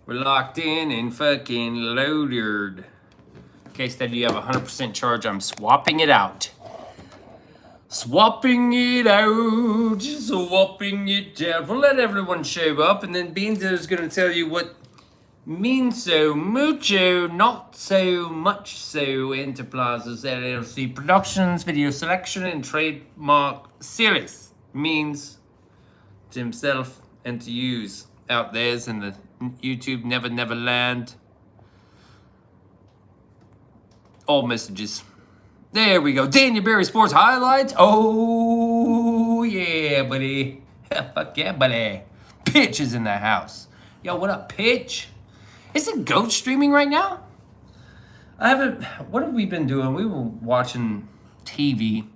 We're locked in and fucking loaded. In case that you have 100% charge, I'm swapping it out. Swapping it out. Swapping it out. We'll let everyone show up, and then Beanso is going to tell you what Beanso mucho, not so much so, Enterprises LLC Productions, Video Selection, and Trademark Series means to himself and to use out there's in the YouTube Never Land. All messages. There we go. Daniel Berry Sports Highlights. Oh, yeah, buddy. Fuck yeah, buddy. Pitch is in the house. Yo, what up, Pitch? Is it Goat streaming right now? I haven't. What have we been doing? We were watching TV.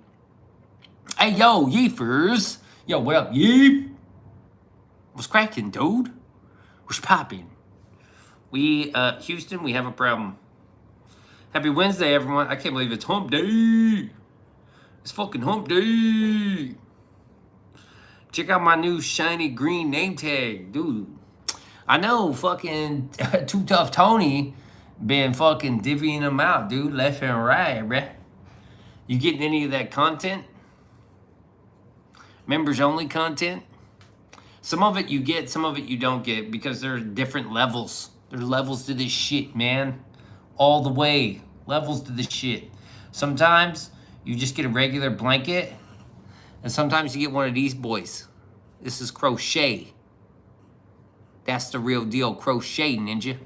Hey, yo, Yeefers. Yo, what up, Yeef? What's cracking, dude? What's popping? Houston, we have a problem. Happy Wednesday, everyone. I can't believe it's hump day. It's fucking hump day. Check out my new shiny green name tag, dude. I know fucking Too Tough Tony been fucking divvying them out, dude, left and right, bruh. You getting any of that content? Members only content? Some of it you get, some of it you don't get, because there's different levels. There's levels to this shit, man. All the way. Levels to this shit. Sometimes you just get a regular blanket, and sometimes you get one of these boys. This is crochet. That's the real deal, crochet, ninja.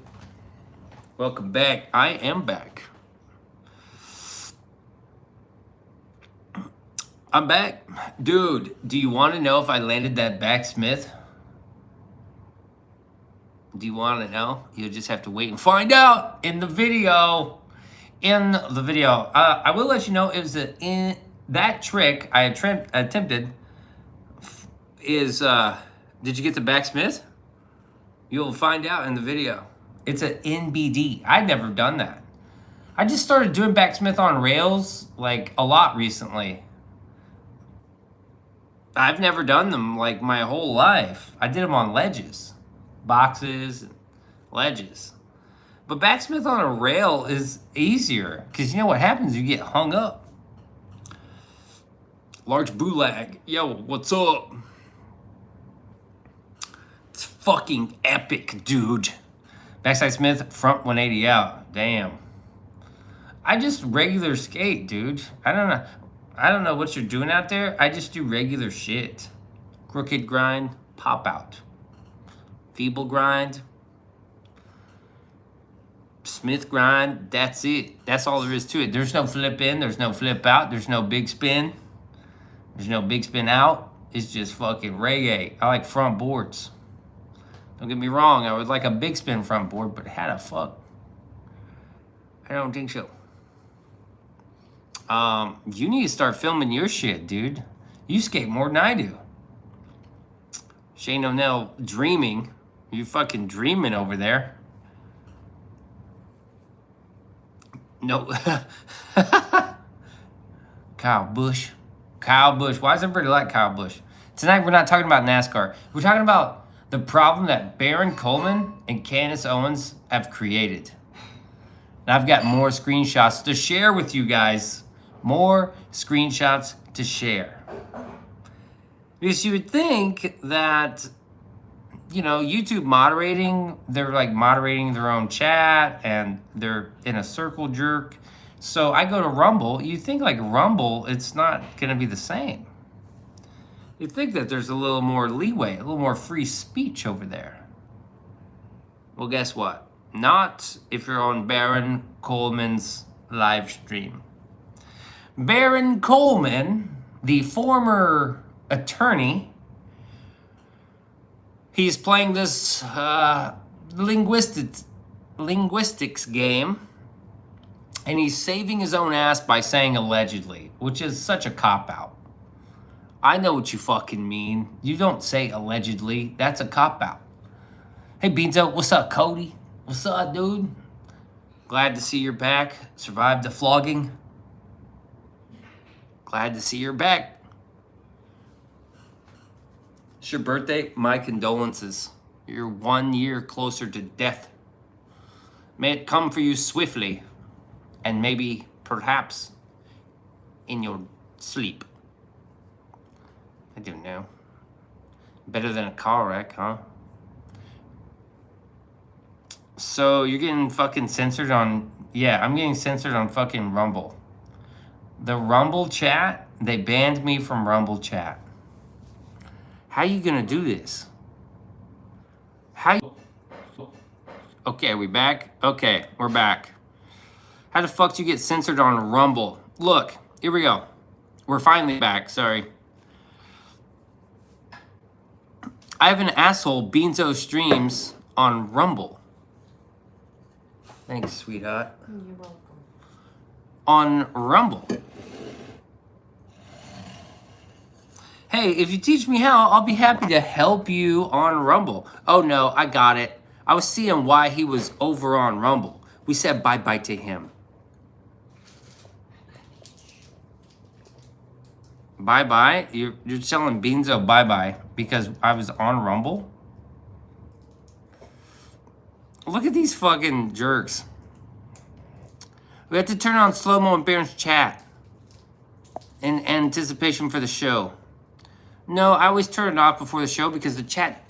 Welcome back. I am back. I'm back. Dude, do you want to know if I landed that backsmith? Do you want to know? You'll just have to wait and find out in the video. In the video. I will let you know it was that trick I attempted is, did you get the backsmith? You'll find out in the video. It's an NBD. I'd never done that. I just started doing backsmith on rails like a lot recently. I've never done them like my whole life. I did them on ledges, boxes, and ledges. But backsmith on a rail is easier because you know what happens? You get hung up. Large Bulag. Yo, what's up? It's fucking epic, dude. Backside Smith, front 180 out. Damn. I just regular skate, dude. I don't know what you're doing out there. I just do regular shit. Crooked grind, pop out. Feeble grind. Smith grind, that's it. That's all there is to it. There's no flip in, there's no flip out, there's no big spin. There's no big spin out. It's just fucking reggae. I like front boards. Don't get me wrong, I would like a big spin front board, but how the fuck? I don't think so. You need to start filming your shit, dude. You skate more than I do. Shane O'Neill dreaming. You fucking dreaming over there. No. Kyle Busch. Kyle Busch. Why does everybody like Kyle Busch? Tonight we're not talking about NASCAR. We're talking about the problem that Baron Coleman and Candace Owens have created. And I've got more screenshots to share with you guys. More screenshots to share. Because you would think that, you know, YouTube moderating, they're like moderating their own chat and they're in a circle jerk. So I go to Rumble. You think like Rumble, it's not going to be the same. You'd think that there's a little more leeway, a little more free speech over there. Well, guess what? Not if you're on Baron Coleman's live stream. Baron Coleman, the former attorney, he's playing this linguistics game, and he's saving his own ass by saying allegedly, which is such a cop-out. I know what you fucking mean. You don't say allegedly. That's a cop-out. Hey, Beanso, what's up, Cody? What's up, dude? Glad to see you're back. Survived the flogging. Glad to see you're back. It's your birthday. My condolences. You're 1 year closer to death. May it come for you swiftly, and maybe, perhaps, in your sleep. I don't know. Better than a car wreck, huh? So you're getting fucking censored on... Yeah, I'm getting censored on fucking Rumble. The Rumble chat, they banned me from Rumble chat. How you gonna do this? Okay, we back? Okay, we're back. How the fuck do you get censored on Rumble? Look, here we go. We're finally back, sorry. I have an asshole Beanso streams on Rumble. Thanks, sweetheart. You're welcome. On Rumble. Hey, if you teach me how, I'll be happy to help you on Rumble. Oh no, I got it. I was seeing why he was over on Rumble. We said bye-bye to him. Bye-bye? You're telling Beanso bye-bye because I was on Rumble? Look at these fucking jerks. We have to turn on slow-mo and Baron's chat in anticipation for the show. No, I always turn it off before the show because the chat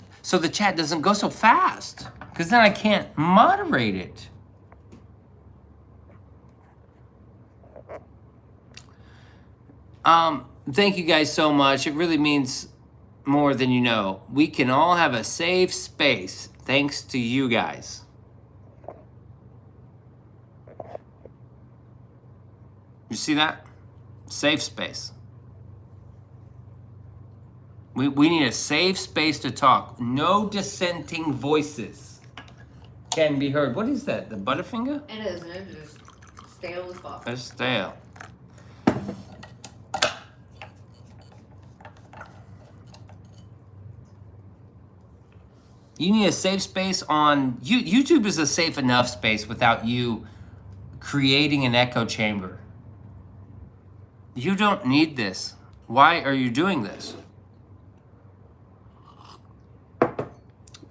doesn't go so fast. Because then I can't moderate it. Thank you guys so much. It really means more than you know. We can all have a safe space thanks to you guys. You see that? Safe space. We need a safe space to talk. No dissenting voices can be heard. What is that? The Butterfinger? It is, and it's just stale as fuck. It's stale. You need a safe space on... YouTube is a safe enough space without you creating an echo chamber. You don't need this. Why are you doing this?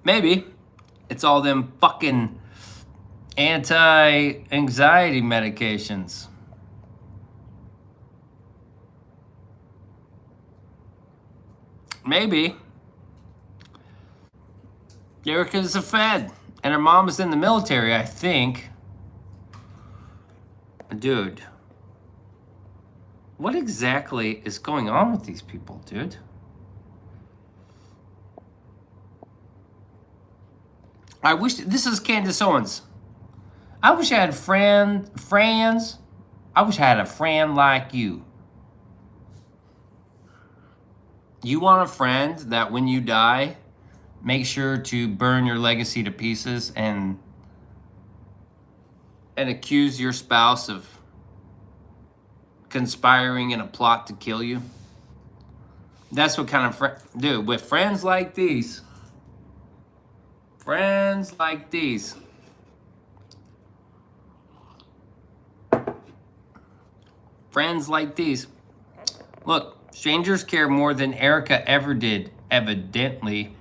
Maybe it's all them fucking anti-anxiety medications. Maybe. Erica's a Fed, and her mom is in the military, I think. Dude. What exactly is going on with these people, dude? I wish... This is Candace Owens. I wish I had friends. I wish I had a friend like you. You want a friend that when you die, make sure to burn your legacy to pieces and accuse your spouse of conspiring in a plot to kill you? That's what kind of friend... Dude, with friends like these... Friends like these... Friends like these... Look, strangers care more than Erica ever did, evidently.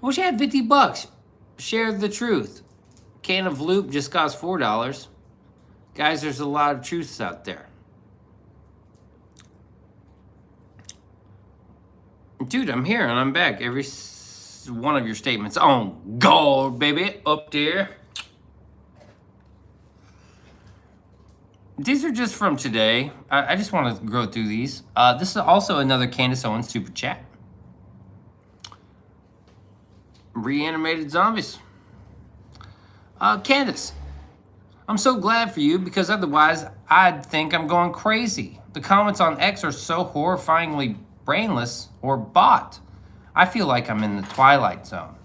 I wish I had 50 bucks. Share the truth. Can of lube just cost $4. Guys, there's a lot of truths out there. Dude, I'm here and I'm back. Every one of your statements on gold, baby, up there. These are just from today. I just want to go through these. This is also another Candace Owens super chat. Reanimated zombies. Candace, I'm so glad for you because otherwise I'd think I'm going crazy. The comments on X are so horrifyingly brainless or bot. I feel like I'm in the Twilight Zone.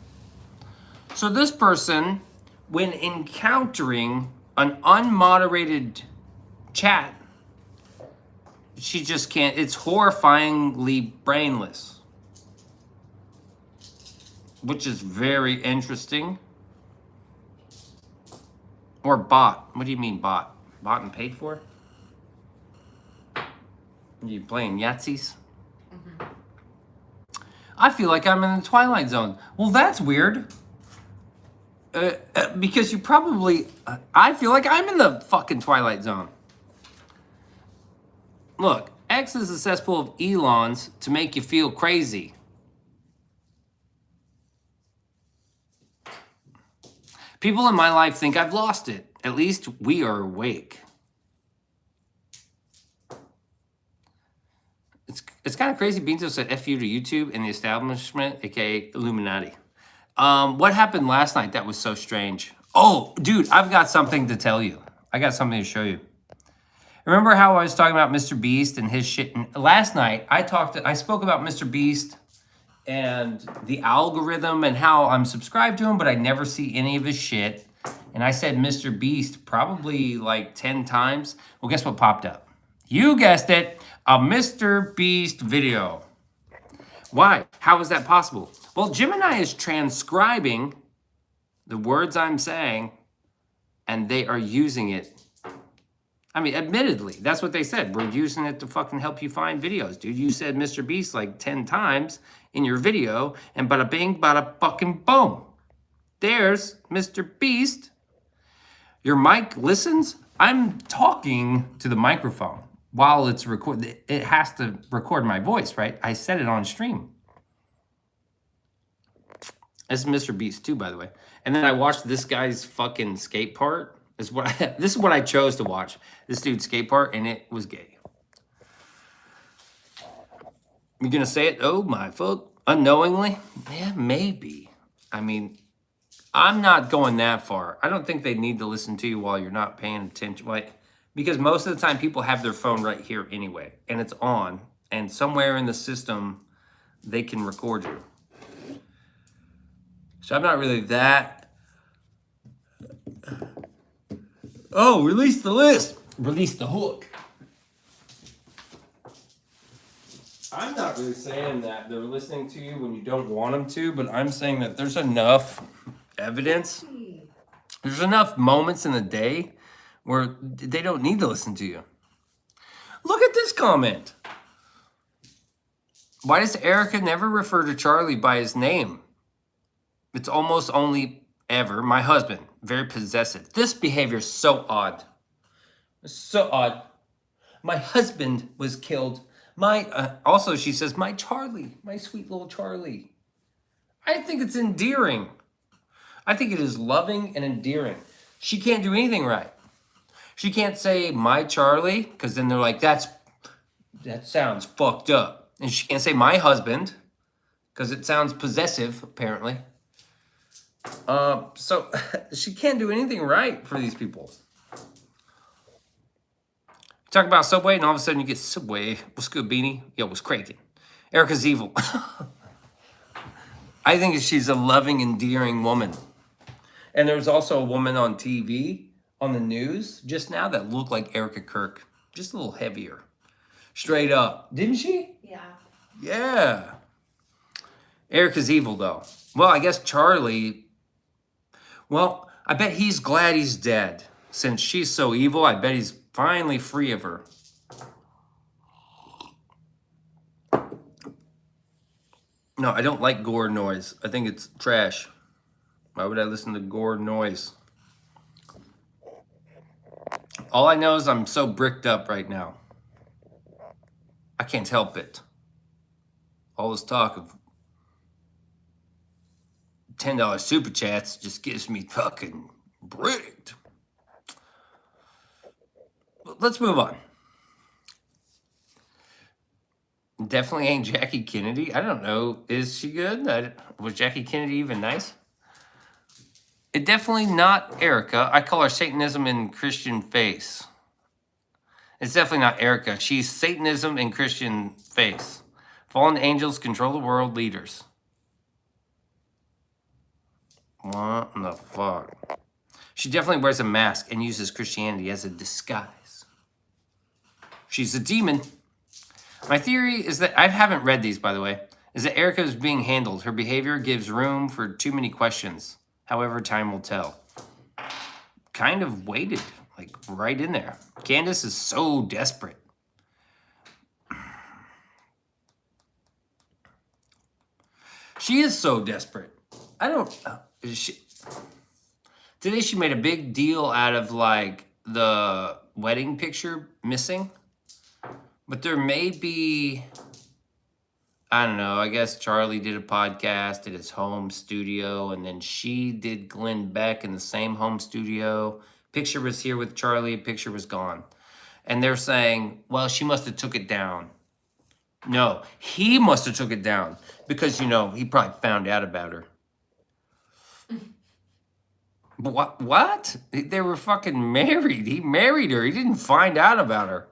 So this person, when encountering an unmoderated chat, she just can't, it's horrifyingly brainless. Which is very interesting. Or bot. What do you mean bot? Bought and paid for? You playing Yahtzees? I feel like I'm in the Twilight Zone. Well, that's weird. Because you probably... I feel like I'm in the fucking Twilight Zone. Look, X is a cesspool of Elons to make you feel crazy. People in my life think I've lost it. At least we are awake. It's kind of crazy. Beanso said F you to YouTube and the establishment, aka Illuminati. What happened last night that was so strange? Oh, dude, I've got something to tell you. I got something to show you. Remember how I was talking about Mr. Beast and his shit? And last night, I spoke about Mr. Beast and the algorithm and how I'm subscribed to him, but I never see any of his shit. And I said Mr. Beast probably like 10 times. Well, guess what popped up? You guessed it, a Mr. Beast video. Why? How is that possible? Well, Gemini is transcribing the words I'm saying, and they are using it. I mean, admittedly, that's what they said. We're using it to fucking help you find videos, dude. You said Mr. Beast like 10 times in your video, and bada bing, bada fucking boom. There's Mr. Beast. Your mic listens. I'm talking to the microphone while it's recorded. It has to record my voice, right? I set it on stream. This is Mr. Beast too, by the way. And then I watched this guy's fucking skate part. This is what I chose to watch. This dude's skate part, and it was gay. You gonna say it? Oh my fuck. Unknowingly? Yeah, maybe. I mean, I'm not going that far. I don't think they need to listen to you while you're not paying attention. Like, because most of the time people have their phone right here anyway, and it's on, and somewhere in the system they can record you. So I'm not really that. Oh, release the list. Release the hook. I'm not really saying that they're listening to you when you don't want them to, but I'm saying that there's enough evidence. There's enough moments in the day where they don't need to listen to you. Look at this comment. Why does Erica never refer to Charlie by his name? It's almost only ever my husband. Very possessive. This behavior is so odd. It's so odd. My husband was killed. Also, she says, my Charlie, my sweet little Charlie. I think it's endearing. I think it is loving and endearing. She can't do anything right. She can't say my Charlie, because then they're like, that sounds fucked up. And she can't say my husband, because it sounds possessive, apparently. So she can't do anything right for these people. Talk about Subway, and all of a sudden you get Subway. What's good, Beanie? Yo, what's cracking? Erica's evil. I think she's a loving, endearing woman. And there was also a woman on TV, on the news, just now that looked like Erica Kirk. Just a little heavier. Straight up. Didn't she? Yeah. Yeah. Erica's evil, though. Well, I guess Charlie... Well, I bet he's glad he's dead. Since she's so evil, I bet he's finally free of her. No, I don't like gore noise. I think it's trash. Why would I listen to gore noise? All I know is I'm so bricked up right now. I can't help it. All this talk of $10 super chats just gets me fucking bricked. Let's move on. Definitely ain't Jackie Kennedy. I don't know. Is she good? Was Jackie Kennedy even nice? It definitely not Erica. I call her Satanism in Christian face. It's definitely not Erica. She's Satanism in Christian face. Fallen angels control the world leaders. What the fuck? She definitely wears a mask and uses Christianity as a disguise. She's a demon. My theory is that, I haven't read these by the way, is that Erica is being handled. Her behavior gives room for too many questions. However, time will tell. Kind of waited, like right in there. Candace is so desperate. She is so desperate. I don't. Today she made a big deal out of like the wedding picture missing, but there may be. I don't know. I guess Charlie did a podcast at his home studio, and then she did Glenn Beck in the same home studio. Picture was here with Charlie, picture was gone. And they're saying, well, she must have took it down. No, he must have took it down because, he probably found out about her. But what? They were fucking married. He married her. He didn't find out about her.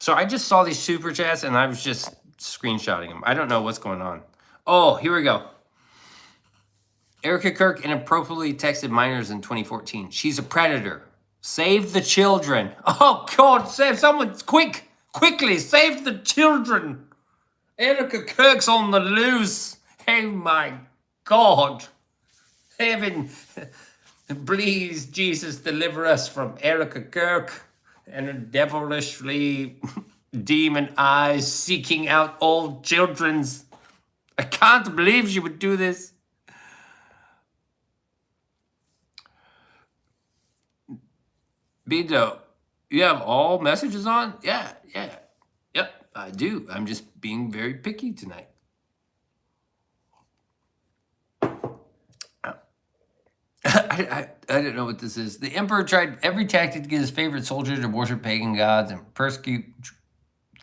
So I just saw these super chats and I was just screenshotting them. I don't know what's going on. Oh, here we go. Erica Kirk inappropriately texted minors in 2014. She's a predator. Save the children. Oh, God, save someone quickly, save the children. Erica Kirk's on the loose. Oh, my God. Heaven, please, Jesus, deliver us from Erica Kirk and her devilishly demon eyes seeking out all children's. I can't believe she would do this. Beanso, you have all messages on? Yeah. Yep, I do. I'm just being very picky tonight. I don't know what this is. The emperor tried every tactic to get his favorite soldiers to worship pagan gods and persecute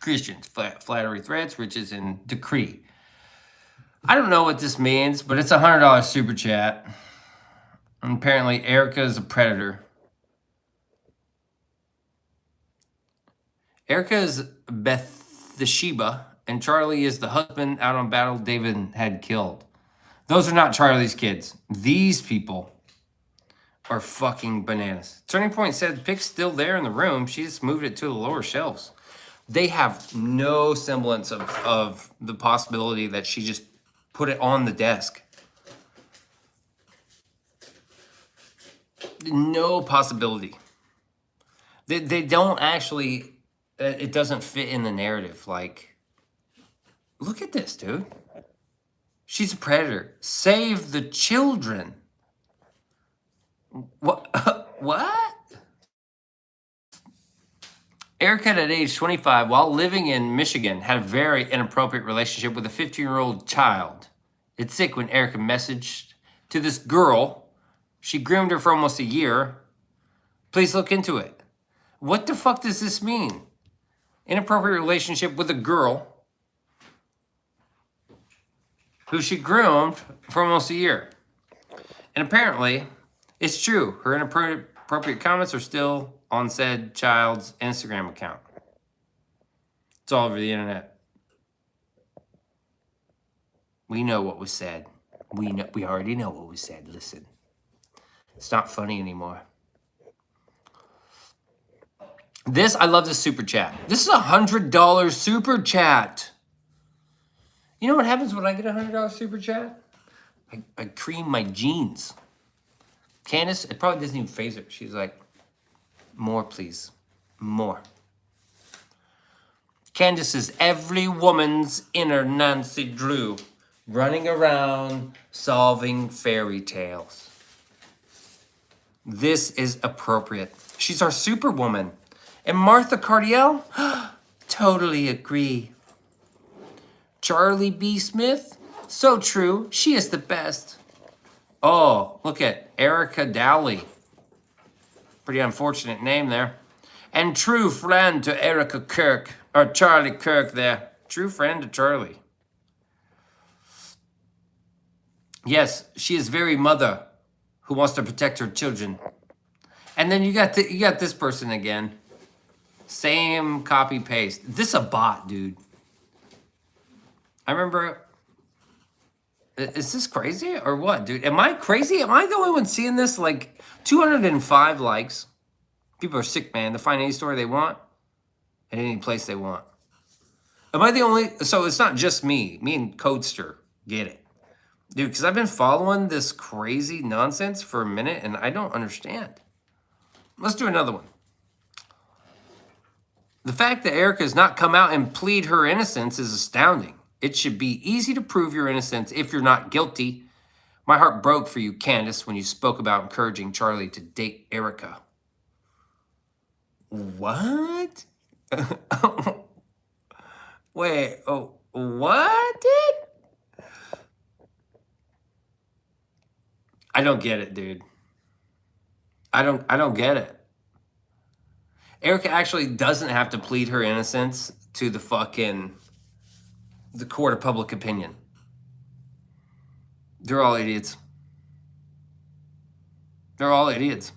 Christians. Flattery threats, riches, and decree. I don't know what this means, but it's a $100 super chat. And apparently, Erica is a predator. Erica is Bathsheba, and Charlie is the husband out on battle David had killed. Those are not Charlie's kids. These people are fucking bananas. Turning Point said the pic's still there in the room. She just moved it to the lower shelves. They have no semblance of the possibility that she just put it on the desk. No possibility. They don't actually... It doesn't fit in the narrative. Like, look at this, dude. She's a predator. Save the children. What? What? Erica, at age 25, while living in Michigan, had a very inappropriate relationship with a 15-year-old child. It's sick when Erica messaged to this girl. She groomed her for almost a year. Please look into it. What the fuck does this mean? Inappropriate relationship with a girl who she groomed for almost a year. And apparently, it's true. Her inappropriate comments are still on said child's Instagram account. It's all over the internet. We know what was said. We already know what was said. Listen, it's not funny anymore. I love this super chat. This is a $100 super chat. You know what happens when I get a $100 super chat? I cream my jeans. Candace, it probably doesn't even faze her. She's like, more, please. More. Candace is every woman's inner Nancy Drew, running around solving fairy tales. This is appropriate. She's our superwoman. And Martha Cardiel? Totally agree. Charlie B. Smith? So true. She is the best. Oh, look at Erica Dowley. Pretty unfortunate name there. And true friend to Erica Kirk, or Charlie Kirk there. True friend to Charlie. Yes, she is very mother who wants to protect her children. And then you got this person again. Same copy paste. This a bot, dude. I remember. Is this crazy or what, dude? Am I crazy? Am I the only one seeing this? Like 205 likes. People are sick, man. They'll find any story they want at any place they want. Am I the only? So it's not just me. Me and Codester get it, dude. Because I've been following this crazy nonsense for a minute and I don't understand. Let's do another one. The fact that Erica has not come out and plead her innocence is astounding. It should be easy to prove your innocence if you're not guilty. My heart broke for you, Candace, when you spoke about encouraging Charlie to date Erica. What? Wait, oh, what, dude? I don't get it, dude. I don't get it. Erica actually doesn't have to plead her innocence to the court of public opinion. They're all idiots. They're all idiots.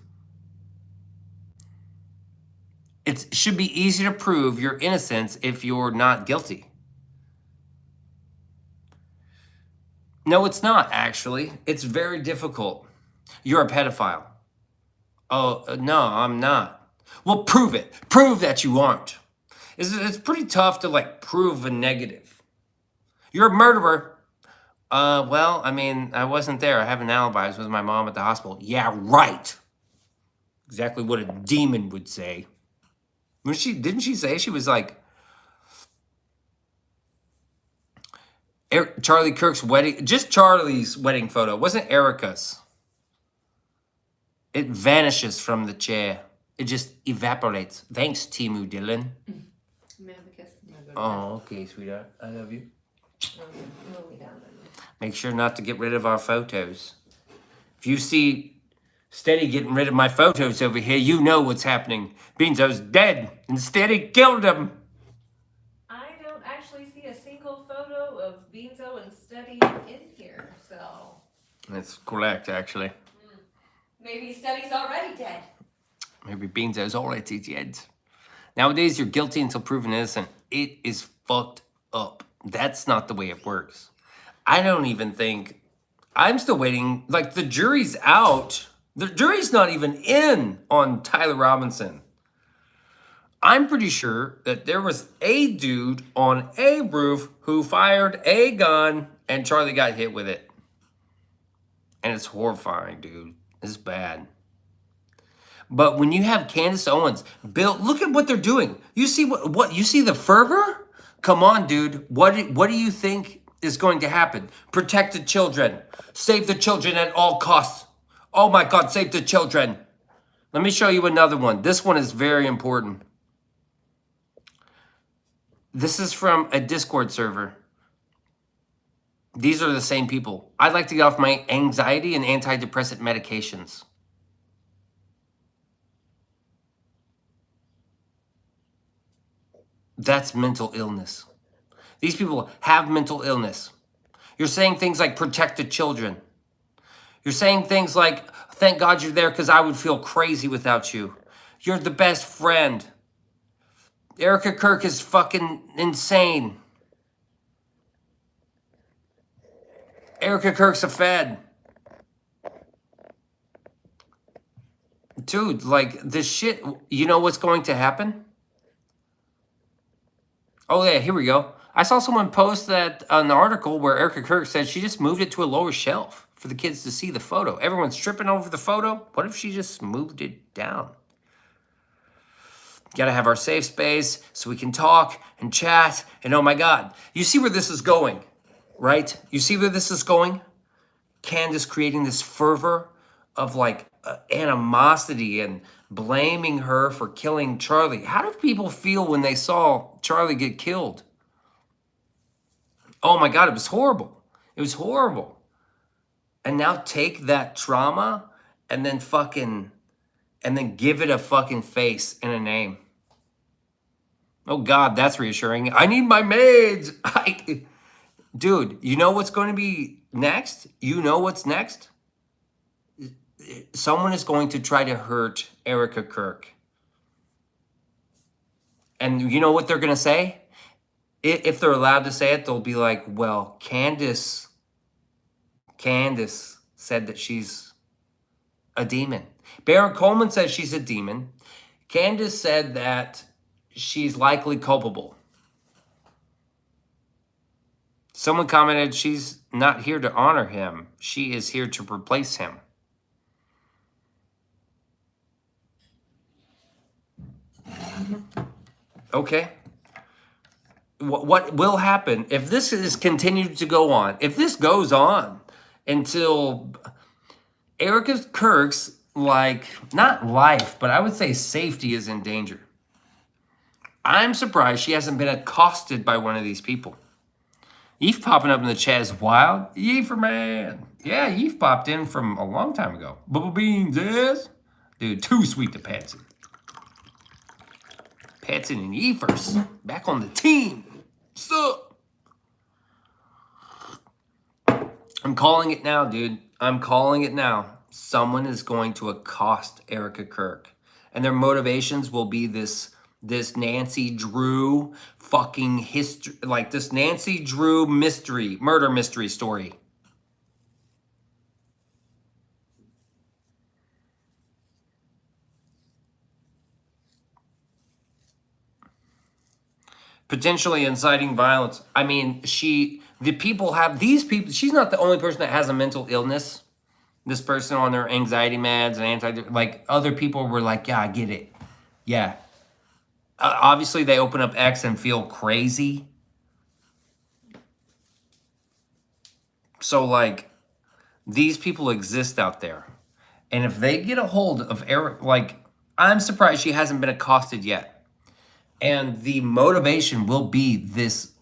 It should be easy to prove your innocence if you're not guilty. No, it's not, actually. It's very difficult. You're a pedophile. Oh, no, I'm not. Well, prove it. Prove that you aren't. It's pretty tough to, like, prove a negative. You're a murderer. Well, I mean, I wasn't there. I have an alibi. I was with my mom at the hospital. Yeah, right. Exactly what a demon would say. Didn't she say she was like Charlie Kirk's wedding? Just Charlie's wedding photo. It wasn't Erica's. It vanishes from the chair. It just evaporates. Thanks, Timu Dylan. May I have a kiss? Oh, okay, sweetheart. I love you. We'll lay down then. Make sure not to get rid of our photos. If you see Steady getting rid of my photos over here, you know what's happening. Beanso's dead, and Steady killed him. I don't actually see a single photo of Beanso and Steady in here, so That's correct, actually. maybe Steady's already dead. Maybe Beanso's already dead. Nowadays, you're guilty until proven innocent. It is fucked up. That's not the way it works. I don't even think... I'm still waiting. Like, the jury's out. The jury's not even in on Tyler Robinson. I'm pretty sure that there was a dude on a roof who fired a gun and Charlie got hit with it. And it's horrifying, dude. It's bad. But when you have Candace Owens, Bill, look at what they're doing. You see what you see the fervor? Come on, dude. What do you think is going to happen? Protect the children. Save the children at all costs. Oh my God, save the children. Let me show you another one. This one is very important. This is from a Discord server. These are the same people. I'd like to get off my anxiety and antidepressant medications. That's mental illness. These people have mental illness. You're saying things like protect the children. You're saying things like, thank God you're there because I would feel crazy without you. You're the best friend. Erica Kirk is fucking insane. Erica Kirk's a fed. Dude, like, this shit, you know what's going to happen? Oh, yeah, here we go. I saw someone post that an article where Erica Kirk said she just moved it to a lower shelf for the kids to see the photo. Everyone's tripping over the photo. What if she just moved it down? Gotta have our safe space so we can talk and chat. And oh my God, you see where this is going, right? You see where this is going? Candace creating this fervor of like animosity and blaming her for killing Charlie. How do people feel when they saw Charlie get killed? Oh my God, it was horrible. It was horrible. And now take that trauma and then give it a fucking face and a name. Oh God, that's reassuring. I need my maids. Dude, you know what's going to be next? You know what's next? Someone is going to try to hurt Erica Kirk. And you know what they're going to say? If they're allowed to say it, they'll be like, well, Candace said that she's a demon. Baron Coleman says she's a demon. Candace said that she's likely culpable. Someone commented she's not here to honor him. She is here to replace him. Okay. What will happen if this is continued to go on? If this goes on until Erica Kirk's, like, not life, but I would say safety is in danger. I'm surprised she hasn't been accosted by one of these people. Yeef popping up in the chat is wild. Yeefer man. Yeah, Yeef popped in from a long time ago. Bubble Beans is. Dude, too sweet to Patsy. Patsy and Yeefers back on the team. Sup? I'm calling it now, dude. I'm calling it now. Someone is going to accost Erica Kirk. And their motivations will be this Nancy Drew fucking history, like this Nancy Drew murder mystery story. Potentially inciting violence. I mean, these people, she's not the only person that has a mental illness. This person on their anxiety meds and like other people were like, yeah, I get it. Yeah. Obviously, they open up X and feel crazy. So, like, these people exist out there. And if they get a hold of Eric, like, I'm surprised she hasn't been accosted yet. And the motivation will be this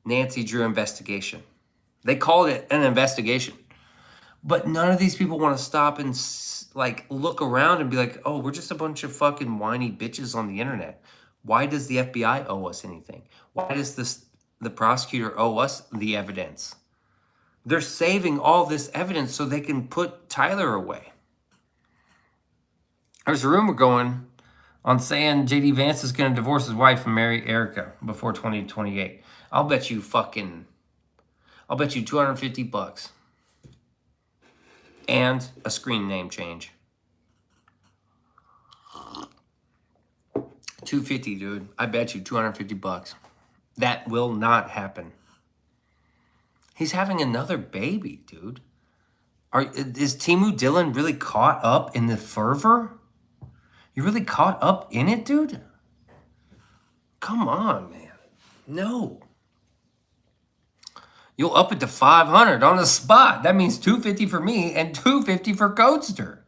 Nancy Drew investigation. They called it an investigation. But none of these people want to stop and like look around and be like, oh, we're just a bunch of fucking whiny bitches on the internet. Why does the FBI owe us anything? Why does the prosecutor owe us the evidence? They're saving all this evidence so they can put Tyler away. There's a rumor going on saying JD Vance is going to divorce his wife and marry Erica before 2028. I'll bet you $250. And a screen name change. $250, dude. I bet you $250. That will not happen. He's having another baby, dude. Is Timu Dillon really caught up in the fervor? You really caught up in it, dude? Come on, man. No. You'll up it to 500 on the spot. That means 250 for me and 250 for Codester.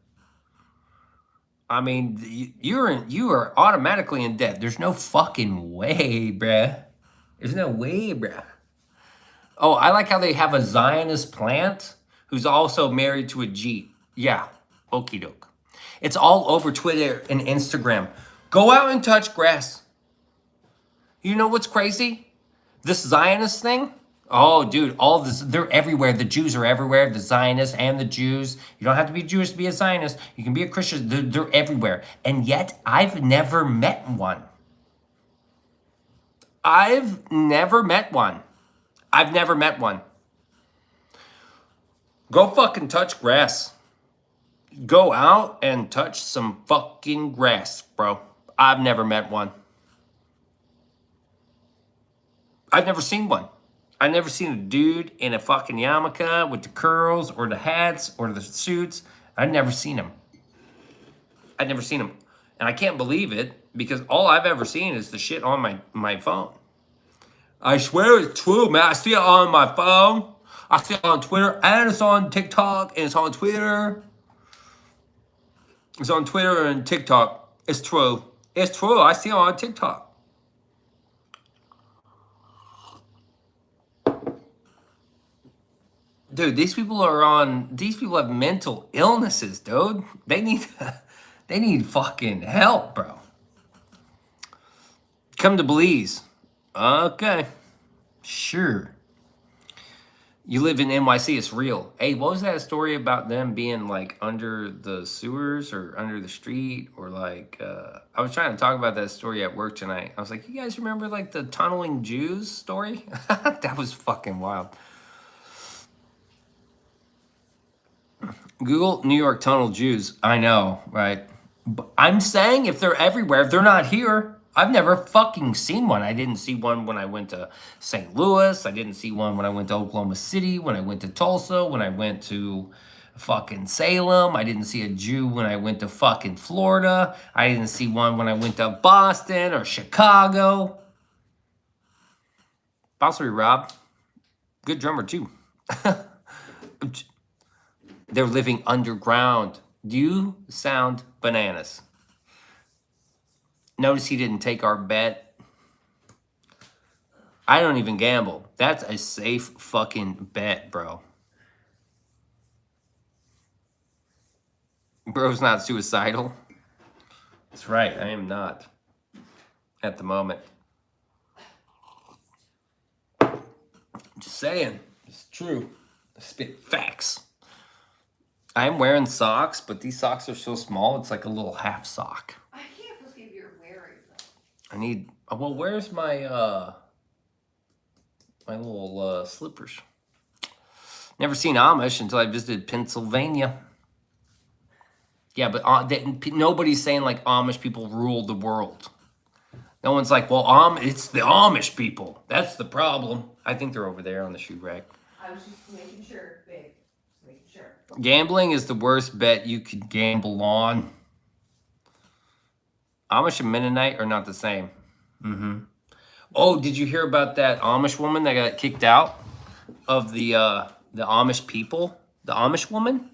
I mean, you are automatically in debt. There's no fucking way, bruh. There's no way, bruh. Oh, I like how they have a Zionist plant who's also married to a Jeep. Yeah, okie doke. It's all over Twitter and Instagram. Go out and touch grass. You know what's crazy? This Zionist thing? Oh, dude, all this, they're everywhere. The Jews are everywhere, the Zionists and the Jews. You don't have to be Jewish to be a Zionist. You can be a Christian. They're everywhere. And yet, I've never met one. I've never met one. Go fucking touch grass. Go out and touch some fucking grass, bro. I've never met one. I've never seen one. I've never seen a dude in a fucking yarmulke with the curls or the hats or the suits. I've never seen him. And I can't believe it because all I've ever seen is the shit on my phone. I swear it's true, man. I see it on my phone. I see it on Twitter and it's on TikTok and it's on Twitter. It's on Twitter and TikTok. It's true. It's true. I see it on TikTok. Dude, these people have mental illnesses, dude. They need fucking help, bro. Come to Belize. Okay. Sure. You live in NYC, it's real. Hey, what was that story about them being like under the sewers or under the street or like, I was trying to talk about that story at work tonight. I was like, you guys remember like the tunneling Jews story? That was fucking wild. Google New York tunnel Jews. I know, right? But I'm saying if they're everywhere, if they're not here, I've never fucking seen one. I didn't see one when I went to St. Louis. I didn't see one when I went to Oklahoma City, when I went to Tulsa, when I went to fucking Salem. I didn't see a Jew when I went to fucking Florida. I didn't see one when I went to Boston or Chicago. Possibly Rob. Good drummer too. They're living underground. You sound bananas. Notice he didn't take our bet. I don't even gamble. That's a safe fucking bet, bro. Bro's not suicidal. That's right, I am not. At the moment. Just saying. It's true. I spit facts. I'm wearing socks, but these socks are so small, it's like a little half sock. I can't believe you're wearing them. I need, well, where's my, my little slippers? Never seen Amish until I visited Pennsylvania. Yeah, but nobody's saying like Amish people rule the world. No one's like, well, it's the Amish people. That's the problem. I think they're over there on the shoe rack. I was just making sure, babe. Just making sure. Gambling is the worst bet you could gamble on. Amish and Mennonite are not the same. Mm-hmm. Oh, did you hear about that Amish woman that got kicked out of the Amish people? The Amish woman?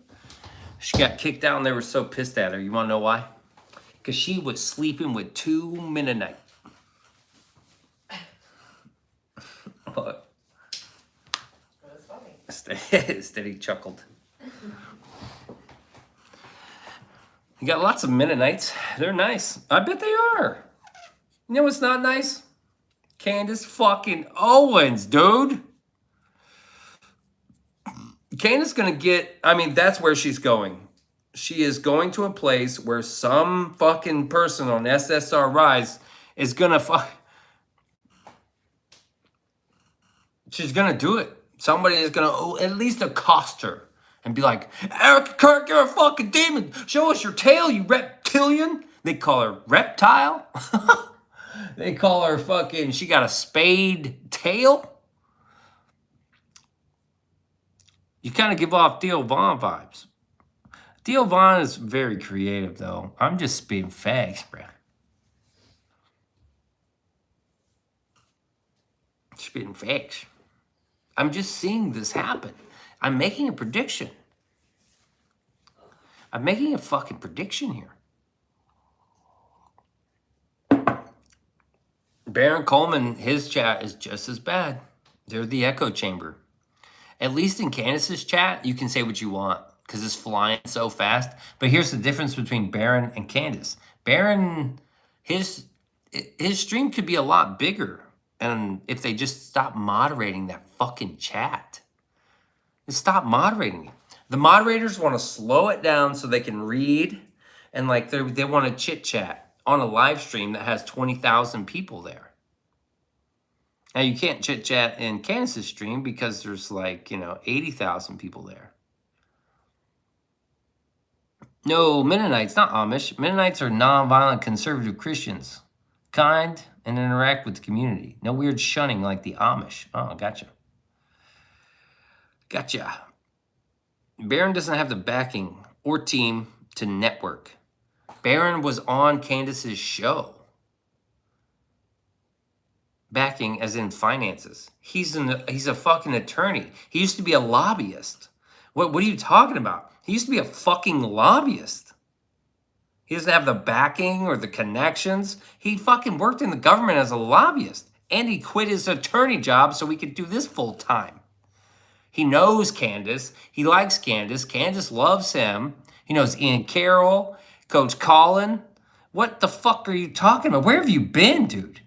She got kicked out and they were so pissed at her. You want to know why? Because she was sleeping with 2 Mennonite. What? That was funny. Steady chuckled. You got lots of Mennonites. They're nice. I bet they are. You know what's not nice? Candace fucking Owens, dude. Candace gonna get, I mean, that's where she's going. She is going to a place where some fucking person on SSR Rise is gonna she's gonna do it. Somebody is gonna at least accost her and be like, Erica Kirk, you're a fucking demon. Show us your tail, you reptilian. They call her reptile. They call her fucking, she got a spade tail. You kind of give off Theo Von vibes. Theo Von is very creative, though. I'm just spitting facts, bro. Spitting facts. I'm just seeing this happen. I'm making a prediction. I'm making a fucking prediction here. Baron Coleman, his chat is just as bad. They're the echo chamber. At least in Candace's chat, you can say what you want because it's flying so fast. But here's the difference between Baron and Candace. Baron, his stream could be a lot bigger. And if they just stop moderating that fucking chat. Just stop moderating it. The moderators want to slow it down so they can read. And like they want to chit chat on a live stream that has 20,000 people there. Now, you can't chit-chat in Candace's stream because there's like, 80,000 people there. No, Mennonites, not Amish. Mennonites are non-violent conservative Christians. Kind and interact with the community. No weird shunning like the Amish. Oh, gotcha. Gotcha. Baron doesn't have the backing or team to network. Baron was on Candace's show. Backing as in finances. He's a fucking attorney. He used to be a lobbyist. What are you talking about? He used to be a fucking lobbyist. He doesn't have the backing or the connections. He fucking worked in the government as a lobbyist. And he quit his attorney job so he could do this full time. He knows Candace. He likes Candace. Candace loves him. He knows Ian Carroll, Coach Colin. What the fuck are you talking about? Where have you been, dude?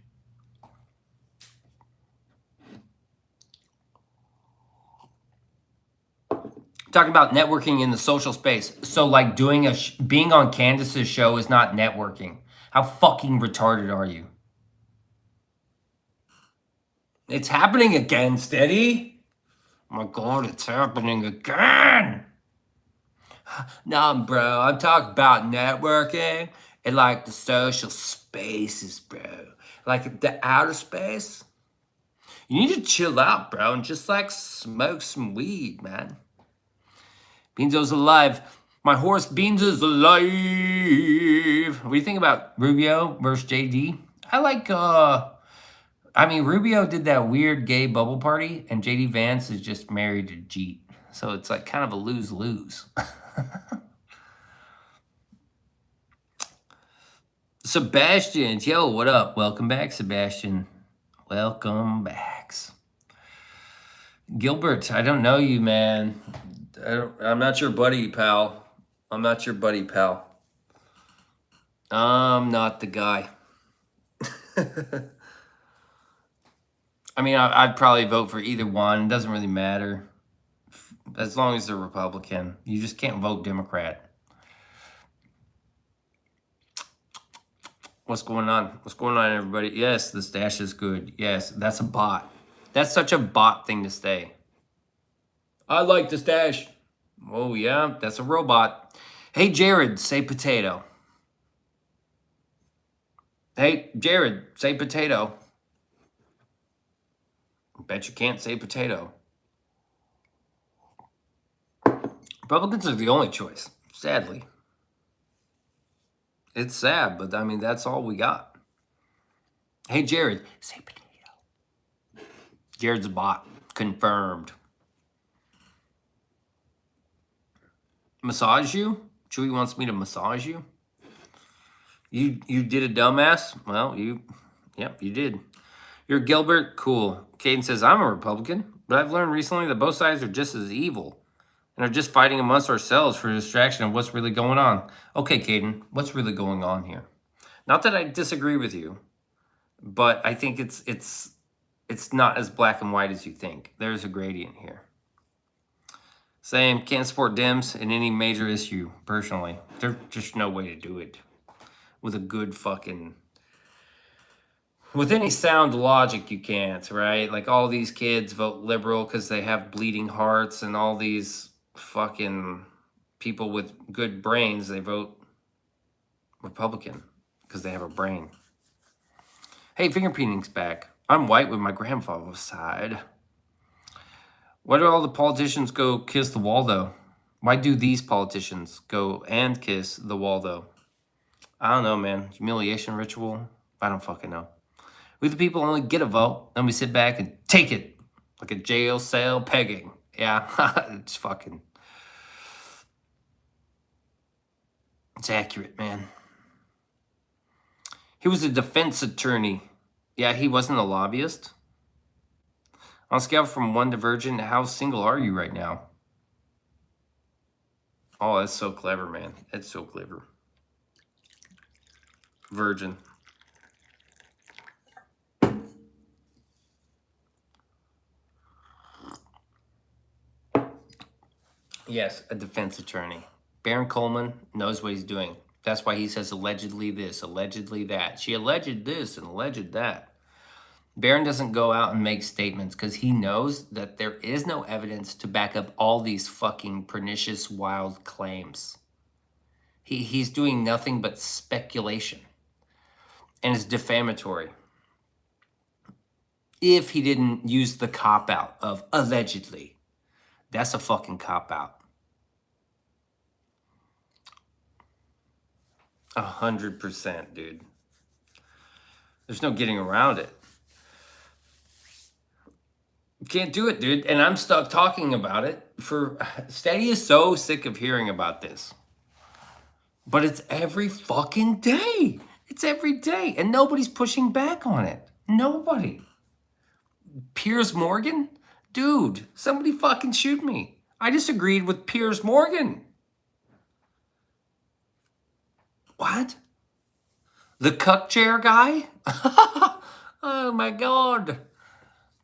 Talking about networking in the social space. So like being on Candace's show is not networking. How fucking retarded are you? It's happening again, Steady. Oh my God, it's happening again. Nah, bro, I'm talking about networking and like the social spaces, bro. Like the outer space. You need to chill out, bro, and just like smoke some weed, man. Beanso's alive. My horse Beans is alive. What do you think about Rubio versus JD? I mean, Rubio did that weird gay bubble party, and JD Vance is just married to Jeet. So it's like kind of a lose-lose. Sebastian, yo, what up? Welcome back, Sebastian. Welcome back. Gilbert, I don't know you, man. I'm not your buddy, pal. I'm not your buddy, pal. I'm not the guy. I mean, I'd probably vote for either one. It doesn't really matter. As long as they're Republican. You just can't vote Democrat. What's going on? What's going on, everybody? Yes, the stash is good. Yes, that's a bot. That's such a bot thing to say. I like the stash. Oh, yeah, that's a robot. Hey, Jared, say potato. Hey, Jared, say potato. Bet you can't say potato. Republicans are the only choice, sadly. It's sad, but I mean, that's all we got. Hey, Jared, say potato. Jared's a bot. Confirmed. Massage you? Chewy wants me to massage you? You did a dumbass? Well, you did. You're Gilbert? Cool. Caden says, I'm a Republican, but I've learned recently that both sides are just as evil and are just fighting amongst ourselves for distraction of what's really going on. Okay, Caden, what's really going on here? Not that I disagree with you, but I think it's not as black and white as you think. There's a gradient here. Same, can't support Dems in any major issue, personally. There's just no way to do it with a good fucking... With any sound logic, you can't, right? Like, all these kids vote liberal because they have bleeding hearts, and all these fucking people with good brains, they vote Republican because they have a brain. Hey, fingerprinting's back. I'm white with my grandfather's side. Why do all the politicians go kiss the wall, though? Why do these politicians go and kiss the wall, though? I don't know, man. Humiliation ritual? I don't fucking know. We the people only get a vote, then we sit back and take it. Like a jail cell pegging. Yeah, it's fucking... It's accurate, man. He was a defense attorney. Yeah, he wasn't a lobbyist. On a scale from 1 to virgin, how single are you right now? Oh, that's so clever, man. That's so clever. Virgin. Yes, a defense attorney. Baron Coleman knows what he's doing. That's why he says allegedly this, allegedly that. She alleged this and alleged that. Barron doesn't go out and make statements because he knows that there is no evidence to back up all these fucking pernicious, wild claims. He's doing nothing but speculation. And it's defamatory. If he didn't use the cop-out of allegedly. That's a fucking cop-out. 100%, dude. There's no getting around it. Can't do it, dude. And I'm stuck talking about it for... Steady is so sick of hearing about this. But it's every fucking day. It's every day. And nobody's pushing back on it. Nobody. Piers Morgan? Dude, somebody fucking shoot me. I disagreed with Piers Morgan. What? The cuck chair guy? Oh my God.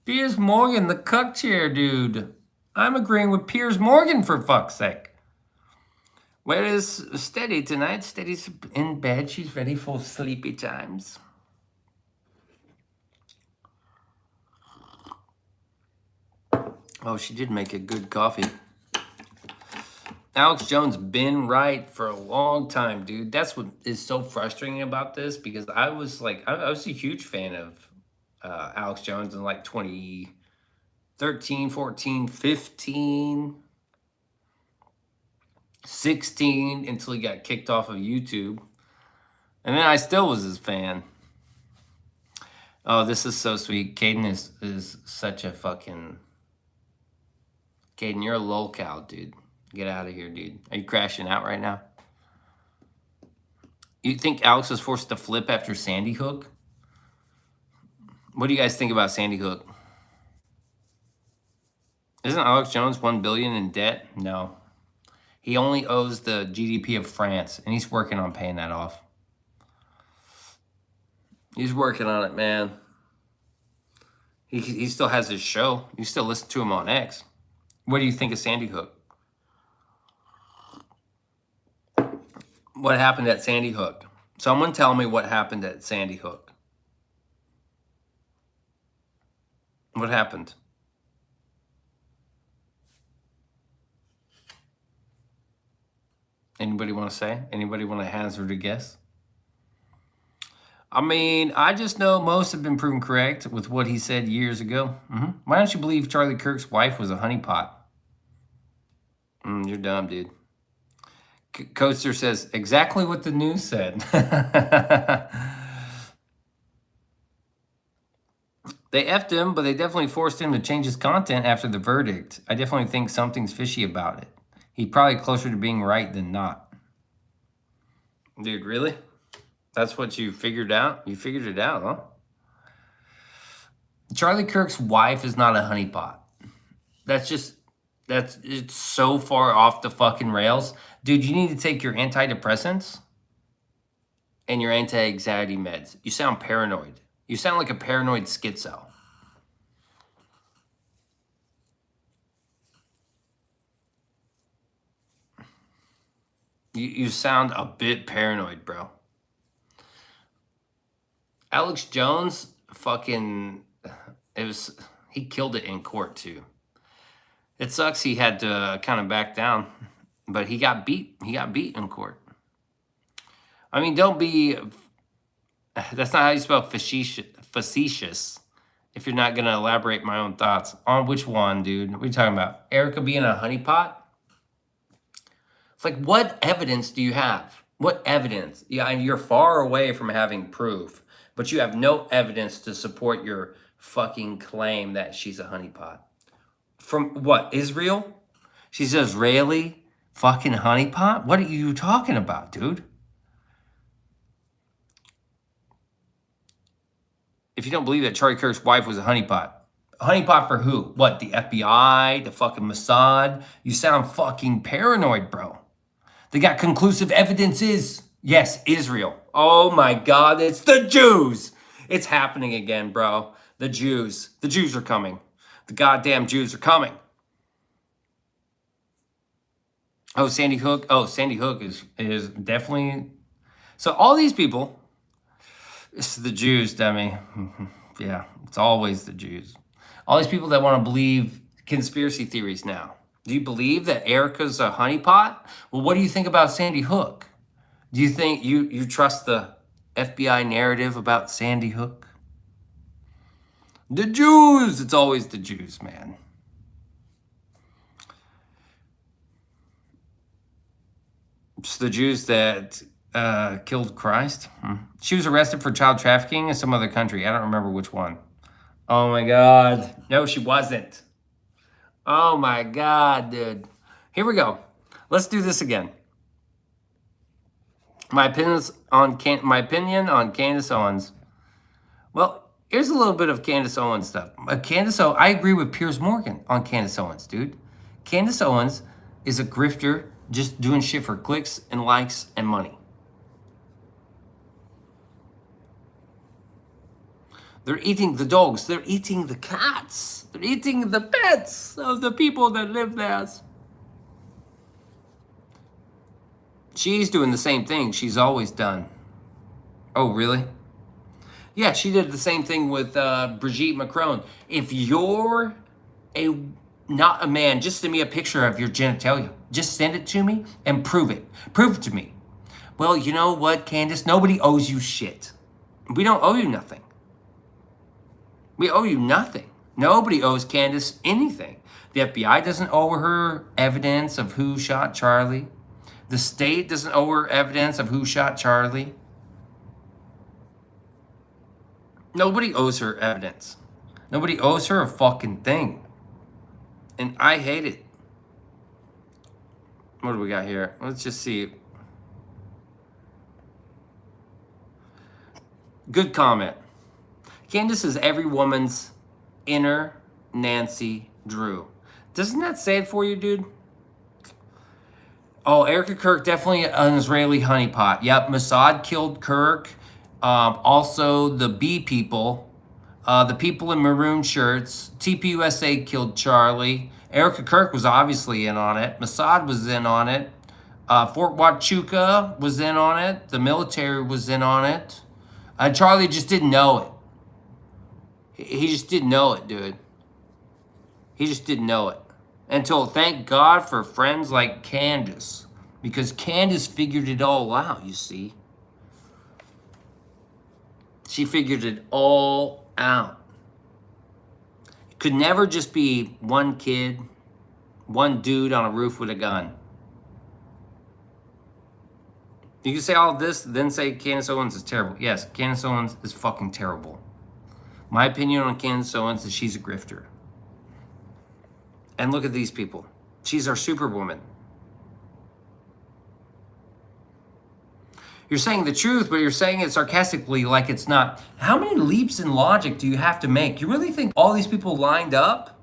Piers Morgan, the cuck chair dude. I'm agreeing with Piers Morgan for fuck's sake. Where is Steady tonight? Steady's in bed. She's ready for sleepy times. Oh, she did make a good coffee. Alex Jones been right for a long time, dude. That's what is so frustrating about this, because I was a huge fan of Alex Jones in like 2013, 14, 15. 16 until he got kicked off of YouTube. And then I still was his fan. Oh, this is so sweet. Caden is such a fucking... Caden, you're a lolcow, dude. Get out of here, dude. Are you crashing out right now? You think Alex was forced to flip after Sandy Hook? What do you guys think about Sandy Hook? Isn't Alex Jones $1 billion in debt? No. He only owes the GDP of France, and he's working on paying that off. He's working on it, man. He still has his show. You still listen to him on X. What do you think of Sandy Hook? What happened at Sandy Hook? Someone tell me what happened at Sandy Hook. What happened? Anybody want to say? Anybody want to hazard a guess? I mean, I just know most have been proven correct with what he said years ago. Why don't you believe Charlie Kirk's wife was a honeypot? You're dumb, dude. Coaster says, exactly what the news said. They effed him, but they definitely forced him to change his content after the verdict. I definitely think something's fishy about it. He's probably closer to being right than not. Dude, really? That's what you figured out? You figured it out, huh? Charlie Kirk's wife is not a honeypot. It's so far off the fucking rails. Dude, you need to take your antidepressants and your anti-anxiety meds. You sound paranoid. You sound like a paranoid schizo. You sound a bit paranoid, bro. Alex Jones, he killed it in court too. It sucks he had to kind of back down, but he got beat. He got beat in court. I mean, that's not how you spell facetious. If you're not going to elaborate my own thoughts. On which one, dude? What are you talking about? Erica being a honeypot? It's like, what evidence do you have? What evidence? Yeah, and you're far away from having proof, but you have no evidence to support your fucking claim that she's a honeypot. From what, Israel? She's an Israeli fucking honeypot? What are you talking about, dude? If you don't believe that Charlie Kirk's wife was a honeypot for who? What, the FBI? The fucking Mossad? You sound fucking paranoid, bro. They got conclusive evidences. Yes, Israel. Oh my God, it's the Jews. It's happening again, bro. The Jews. The Jews are coming. The goddamn Jews are coming. Oh, Sandy Hook. Oh, Sandy Hook is definitely... So all these people... It's the Jews, dummy. Yeah, it's always the Jews. All these people that want to believe conspiracy theories now. Do you believe that Erica's a honeypot? Well, what do you think about Sandy Hook? Do you think you trust the FBI narrative about Sandy Hook? The Jews! It's always the Jews, man. It's the Jews that killed Christ. She was arrested for child trafficking in some other country. I don't remember which one. Oh my God. No, she wasn't. Oh my God, dude. Here we go. Let's do this again. My opinion on Candace Owens. Well, here's a little bit of Candace Owens stuff. I agree with Piers Morgan on Candace Owens, dude. Candace Owens is a grifter just doing shit for clicks and likes and money. They're eating the dogs. They're eating the cats. They're eating the pets of the people that live there. She's doing the same thing she's always done. Oh, really? Yeah, she did the same thing with Brigitte Macron. If you're not a man, just send me a picture of your genitalia. Just send it to me and prove it. Prove it to me. Well, you know what, Candace? Nobody owes you shit. We don't owe you nothing. We owe you nothing. Nobody owes Candace anything. The FBI doesn't owe her evidence of who shot Charlie. The state doesn't owe her evidence of who shot Charlie. Nobody owes her evidence. Nobody owes her a fucking thing. And I hate it. What do we got here? Let's just see. Good comment. Candace is every woman's inner Nancy Drew. Doesn't that say it for you, dude? Oh, Erica Kirk, definitely an Israeli honeypot. Yep, Mossad killed Kirk. Also, the B people, the people in maroon shirts. TPUSA killed Charlie. Erica Kirk was obviously in on it. Mossad was in on it. Fort Huachuca was in on it. The military was in on it. Charlie just didn't know it. He just didn't know it, dude. He just didn't know it. Until, thank God for friends like Candace. Because Candace figured it all out, you see. She figured it all out. It could never just be one kid, one dude on a roof with a gun. You can say all of this, then say Candace Owens is terrible. Yes, Candace Owens is fucking terrible. My opinion on Candace Owens is she's a grifter. And look at these people. She's our superwoman. You're saying the truth, but you're saying it sarcastically like it's not. How many leaps in logic do you have to make? You really think all these people lined up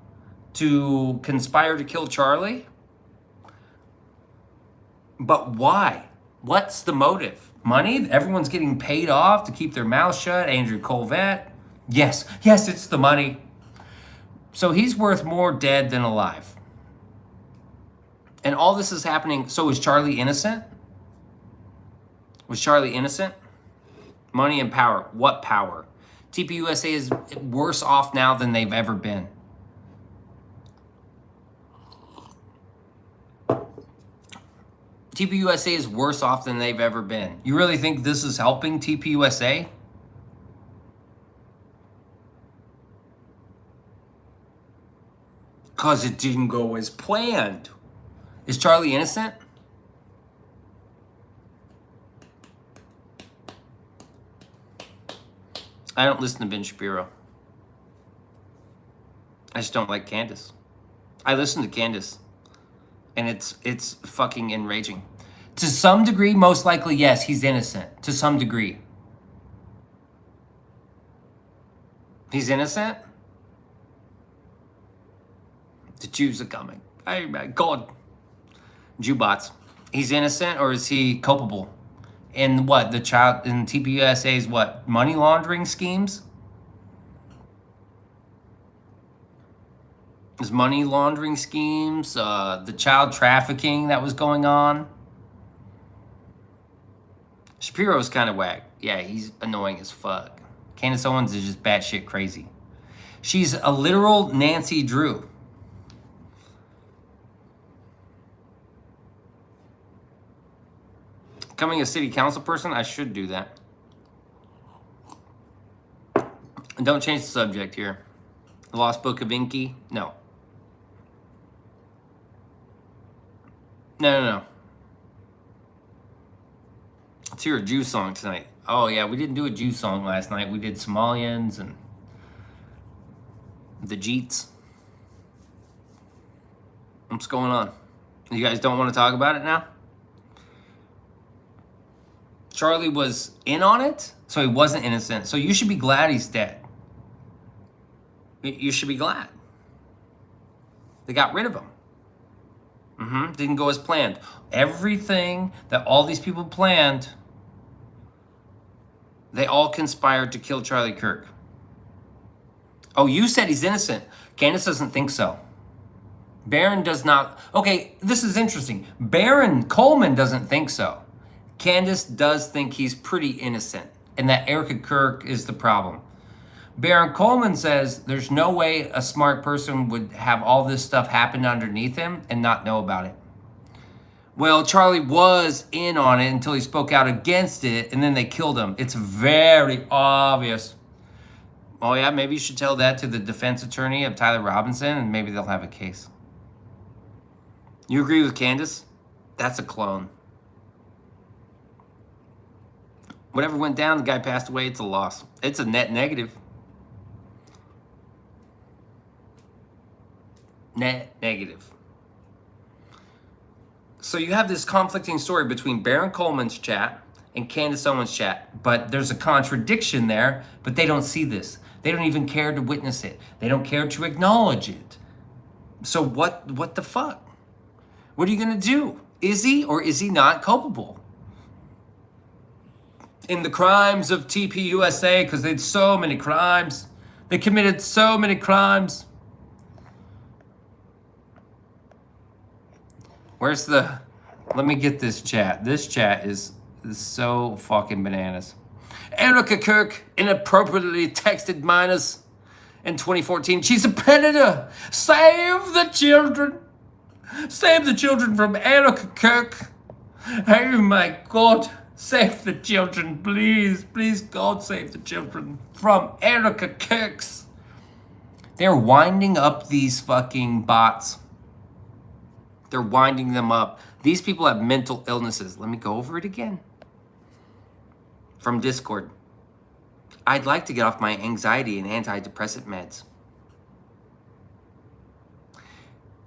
to conspire to kill Charlie? But why? What's the motive? Money? Everyone's getting paid off to keep their mouth shut. Andrew Colvett. Yes, it's the money. So he's worth more dead than alive. And all this is happening. So is Charlie innocent? Was Charlie innocent? Money and power. What power? TPUSA is worse off now than they've ever been. TPUSA is worse off than they've ever been. You really think this is helping TPUSA? Because it didn't go as planned. Is Charlie innocent? I don't listen to Ben Shapiro. I just don't like Candace. I listen to Candace. And it's fucking enraging. To some degree, most likely, yes, he's innocent. To some degree. He's innocent? The Jews are coming. Oh my God. Jew bots. He's innocent or is he culpable? In what? The child in TPUSA's what? Money laundering schemes? His money laundering schemes, the child trafficking that was going on. Shapiro's kind of whack. Yeah, he's annoying as fuck. Candace Owens is just batshit crazy. She's a literal Nancy Drew. Becoming a city council person, I should do that. And don't change the subject here. The Lost Book of Inky? No. No. Let's hear a Jew song tonight. Oh yeah, we didn't do a Jew song last night. We did Somalians and the Jeets. What's going on? You guys don't want to talk about it now? Charlie was in on it, so he wasn't innocent. So you should be glad he's dead. You should be glad. They got rid of him. Didn't go as planned. Everything that all these people planned, they all conspired to kill Charlie Kirk. Oh, you said he's innocent. Candace doesn't think so. Barron does not. Okay, this is interesting. Baron Coleman doesn't think so. Candace does think he's pretty innocent and that Erica Kirk is the problem. Baron Coleman says there's no way a smart person would have all this stuff happen underneath him and not know about it. Well, Charlie was in on it until he spoke out against it, and then they killed him. It's very obvious. Oh yeah, maybe you should tell that to the defense attorney of Tyler Robinson, and maybe they'll have a case. You agree with Candace? That's a clone. Whatever went down, the guy passed away, it's a loss. It's a net negative. Net negative. So you have this conflicting story between Baron Coleman's chat and Candace Owens' chat, but there's a contradiction there, but they don't see this. They don't even care to witness it. They don't care to acknowledge it. So what the fuck? What are you gonna do? Is he or is he not culpable in the crimes of TPUSA? Because they had so many crimes. They committed so many crimes. Where's the... Let me get this chat. This chat is so fucking bananas. Erica Kirk inappropriately texted minors in 2014. She's a predator. Save the children. Save the children from Erica Kirk. Oh my God. Save the children, please. Please, God, save the children from Erica Kirks. They're winding up these fucking bots. They're winding them up. These people have mental illnesses. Let me go over it again. From Discord. I'd like to get off my anxiety and antidepressant meds.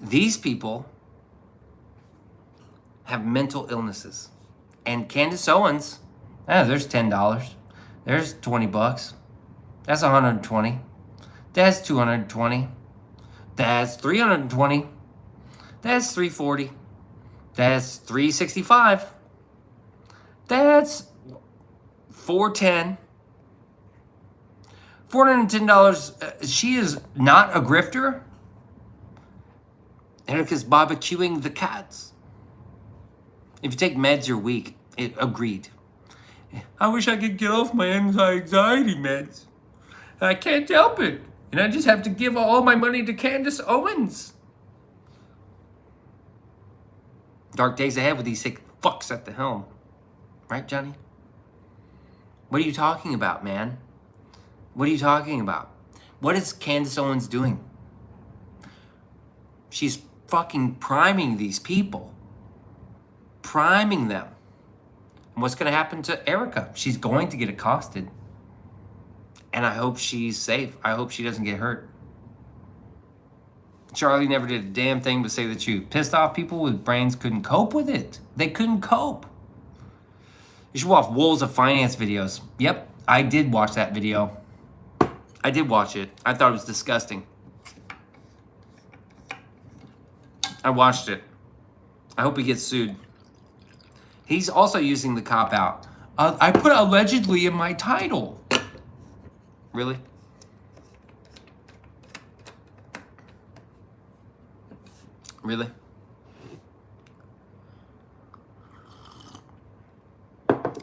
These people have mental illnesses. And Candace Owens, there's $10. There's $20. That's $120. That's $220. That's $320. That's $340. That's $365. That's $410. $410. She is not a grifter. Erica's barbecuing the cats. If you take meds, you're weak. Agreed. I wish I could get off my anxiety meds. I can't help it. And I just have to give all my money to Candace Owens. Dark days ahead with these sick fucks at the helm. Right, Johnny? What are you talking about, man? What are you talking about? What is Candace Owens doing? She's fucking priming these people. Priming them. And what's going to happen to Erica? She's going to get accosted. And I hope she's safe. I hope she doesn't get hurt. Charlie never did a damn thing but say the truth. Pissed off people with brains couldn't cope with it. They couldn't cope. You should watch Wolves of Finance videos. Yep, I did watch that video. I did watch it. I thought it was disgusting. I watched it. I hope he gets sued. He's also using the cop-out. I put allegedly in my title. Really? Really?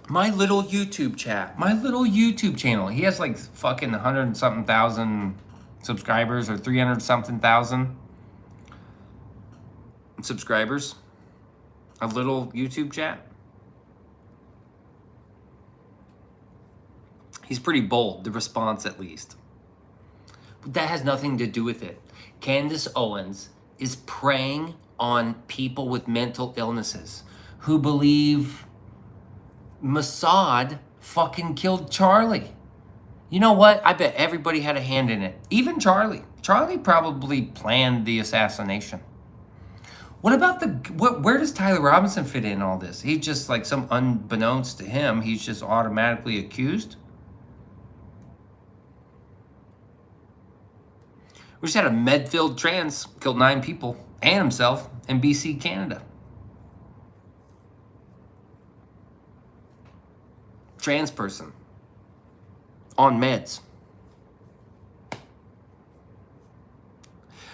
My little YouTube chat. My little YouTube channel. He has like fucking 100 and something thousand subscribers or 300 something thousand subscribers. A little YouTube chat. He's pretty bold, the response at least. But that has nothing to do with it. Candace Owens is preying on people with mental illnesses who believe Mossad fucking killed Charlie. You know what? I bet everybody had a hand in it. Even Charlie. Charlie probably planned the assassination. What about where does Tyler Robinson fit in all this? He's just like some unbeknownst to him, he's just automatically accused? We just had a med-filled trans killed 9 people and himself in BC, Canada. Trans person on meds.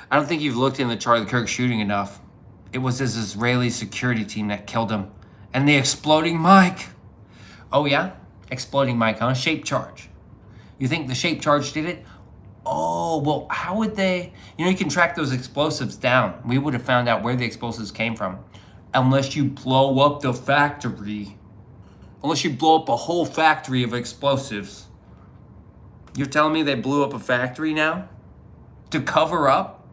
I don't think you've looked into the Charlie Kirk shooting enough. It was his Israeli security team that killed him. And the exploding mic. Oh yeah? Exploding mic, huh? Shape charge. You think the shape charge did it? Oh, well, how would they... You know, you can track those explosives down. We would have found out where the explosives came from. Unless you blow up the factory. Unless you blow up a whole factory of explosives. You're telling me they blew up a factory now? To cover up?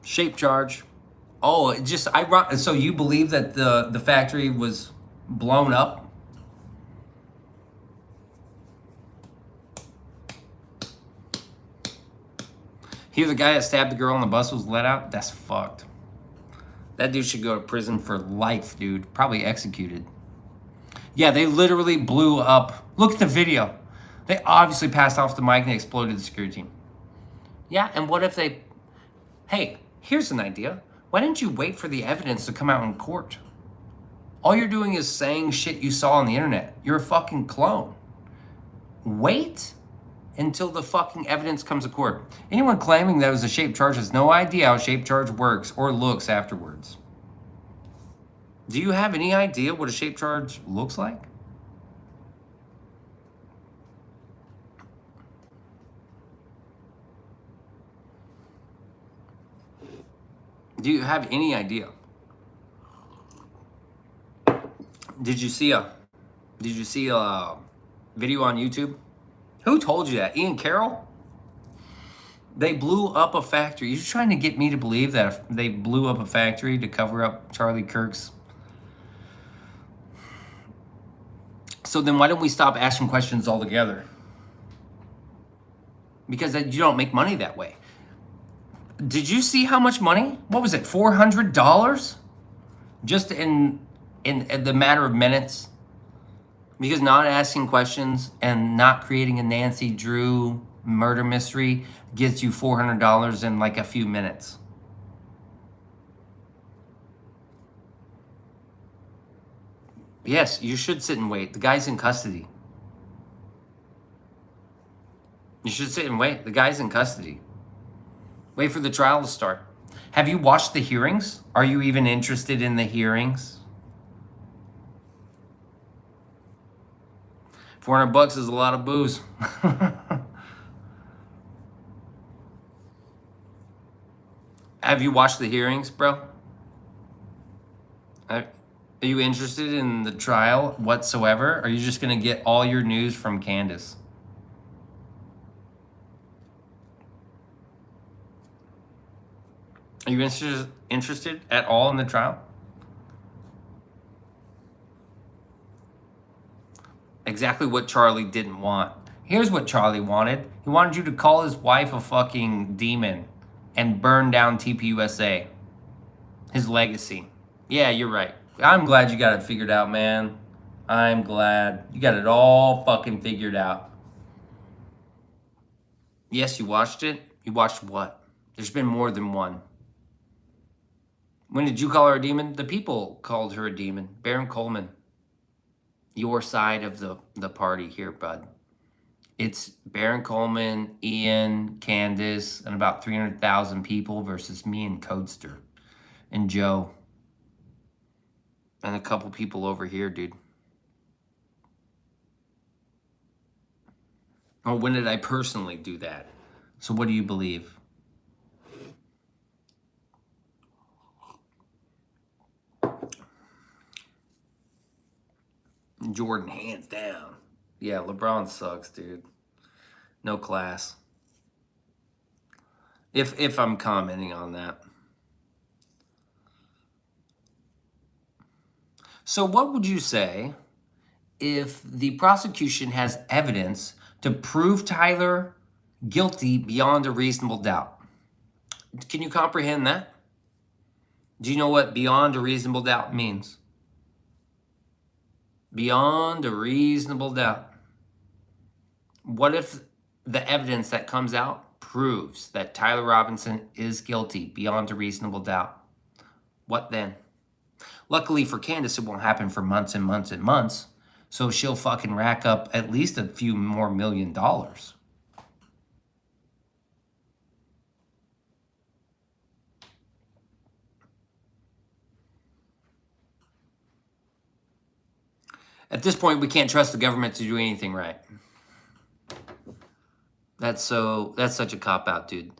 Shape charge. Oh, it just so you believe that the factory was blown up? He was the guy that stabbed the girl on the bus was let out? That's fucked. That dude should go to prison for life, dude. Probably executed. Yeah, they literally blew up. Look at the video. They obviously passed off the mic and exploded the security team. Yeah, and what if they... Hey, here's an idea. Why didn't you wait for the evidence to come out in court? All you're doing is saying shit you saw on the internet. You're a fucking clone. Wait until the fucking evidence comes to court. Anyone claiming that it was a shaped charge has no idea how a shaped charge works or looks afterwards. Do you have any idea what a shaped charge looks like? Do you have any idea? Did you see a video on YouTube? Who told you that? Ian Carroll? They blew up a factory. You're trying to get me to believe that they blew up a factory to cover up Charlie Kirk's. So then why don't we stop asking questions altogether? Because you don't make money that way. Did you see how much money? What was it, $400? Just in the matter of minutes? Because not asking questions and not creating a Nancy Drew murder mystery gets you $400 in like a few minutes. Yes, you should sit and wait. The guy's in custody. You should sit and wait. The guy's in custody. Wait for the trial to start. Have you watched the hearings? Are you even interested in the hearings? $400 is a lot of booze. Have you watched the hearings, bro? Are you interested in the trial whatsoever? Or are you just going to get all your news from Candace? Are you interested at all in the trial? Exactly what Charlie didn't want. Here's what Charlie wanted. He wanted you to call his wife a fucking demon and burn down TPUSA. His legacy. Yeah, you're right. I'm glad you got it figured out, man. I'm glad. You got it all fucking figured out. Yes, you watched it? You watched what? There's been more than one. When did you call her a demon? The people called her a demon. Baron Coleman. Your side of the party here, bud. It's Baron Coleman, Ian, Candace, and about 300,000 people versus me and Codester and Joe. And a couple people over here, dude. Oh, when did I personally do that? So what do you believe? Jordan, hands down. Yeah, LeBron sucks, dude. No class. If I'm commenting on that. So what would you say if the prosecution has evidence to prove Tyler guilty beyond a reasonable doubt? Can you comprehend that? Do you know what beyond a reasonable doubt means? Beyond a reasonable doubt. What if the evidence that comes out proves that Tyler Robinson is guilty beyond a reasonable doubt? What then? Luckily for Candace, it won't happen for months and months and months. So she'll fucking rack up at least a few more $1 million. At this point, we can't trust the government to do anything right. That's such a cop-out, dude.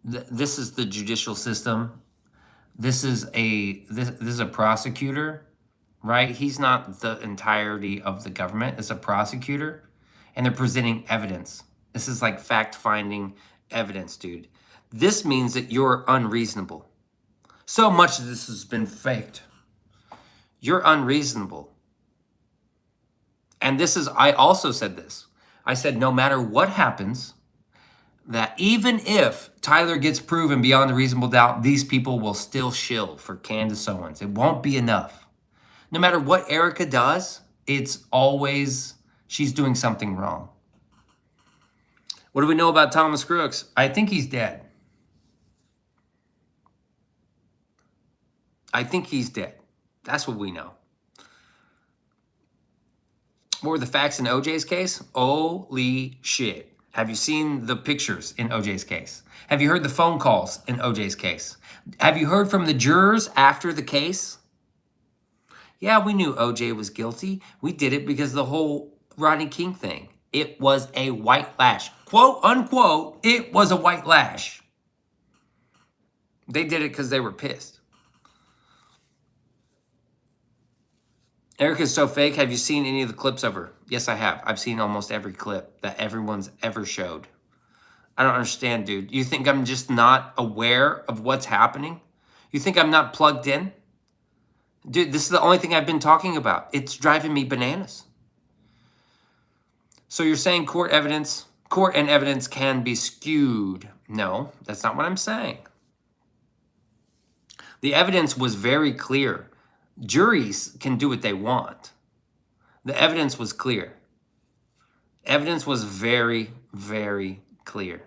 This is the judicial system. This is a prosecutor, right? He's not the entirety of the government. It's a prosecutor, and they're presenting evidence. This is like fact-finding evidence, dude. This means that you're unreasonable. So much of this has been faked. You're unreasonable. And I also said this. I said, no matter what happens, that even if Tyler gets proven beyond a reasonable doubt, these people will still shill for Candace Owens. It won't be enough. No matter what Erica does, it's always she's doing something wrong. What do we know about Thomas Crooks? I think he's dead. I think he's dead. That's what we know. What were the facts in OJ's case? Holy shit. Have you seen the pictures in OJ's case? Have you heard the phone calls in OJ's case? Have you heard from the jurors after the case? Yeah, we knew OJ was guilty. We did it because the whole Rodney King thing. It was a white lash. Quote, unquote, it was a white lash. They did it because they were pissed. Erica's so fake. Have you seen any of the clips of her? Yes, I have. I've seen almost every clip that everyone's ever showed. I don't understand, dude. You think I'm just not aware of what's happening? You think I'm not plugged in? Dude, this is the only thing I've been talking about. It's driving me bananas. So you're saying court and evidence can be skewed. No, that's not what I'm saying. The evidence was very clear. Juries can do what they want. The evidence was clear. Evidence was very, very clear.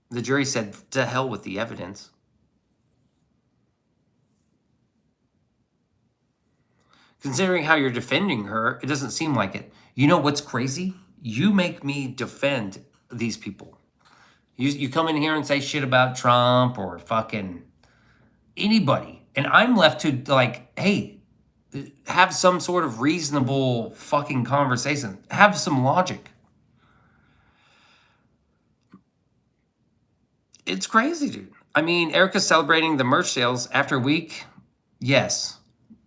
The jury said, to hell with the evidence. Considering how you're defending her, it doesn't seem like it. You know what's crazy? You make me defend these people. You come in here and say shit about Trump or fucking anybody. And I'm left to like, hey, have some sort of reasonable fucking conversation. Have some logic. It's crazy, dude. I mean, Erica's celebrating the merch sales after a week. Yes,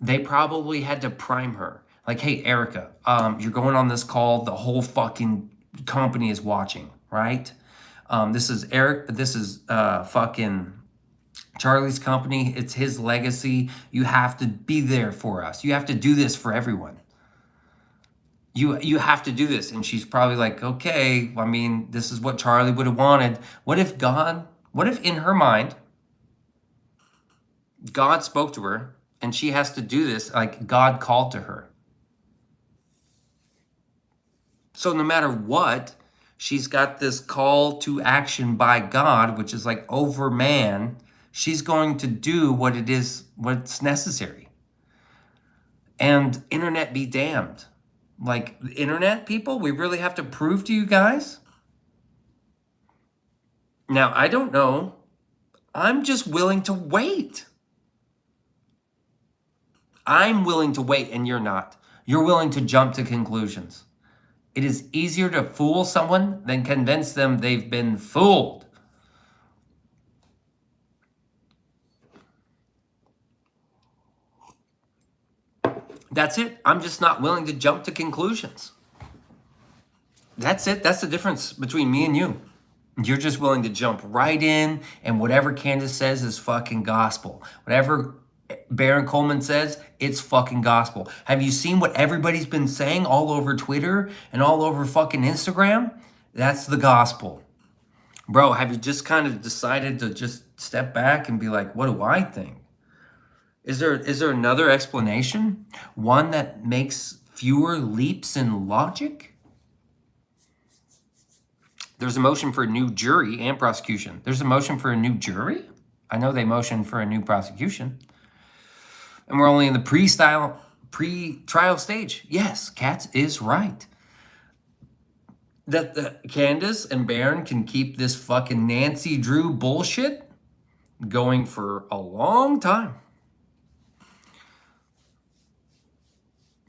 they probably had to prime her. Like, hey, Erica, you're going on this call. The whole fucking company is watching, right? This is Eric. This is fucking Charlie's company. It's his legacy. You have to be there for us. You have to do this for everyone. You have to do this. And she's probably like, okay, I mean, this is what Charlie would have wanted. What if in her mind, God spoke to her and she has to do this like God called to her? So no matter what, she's got this call to action by God, which is like over man. She's going to do what's necessary. And internet be damned. Like, the internet people, we really have to prove to you guys? Now, I don't know. I'm just willing to wait. I'm willing to wait and you're not. You're willing to jump to conclusions. It is easier to fool someone than convince them they've been fooled. That's it. I'm just not willing to jump to conclusions. That's it. That's the difference between me and you. You're just willing to jump right in, and whatever Candace says is fucking gospel. Whatever Baron Coleman says, it's fucking gospel. Have you seen what everybody's been saying all over Twitter and all over fucking Instagram? That's the gospel. Bro, have you just kind of decided to just step back and be like, what do I think? Is there another explanation? One that makes fewer leaps in logic? There's a motion for a new jury and prosecution. There's a motion for a new jury? I know they motioned for a new prosecution. And we're only in the pre-trial stage. Yes, Katz is right. That the Candace and Baron can keep this fucking Nancy Drew bullshit going for a long time.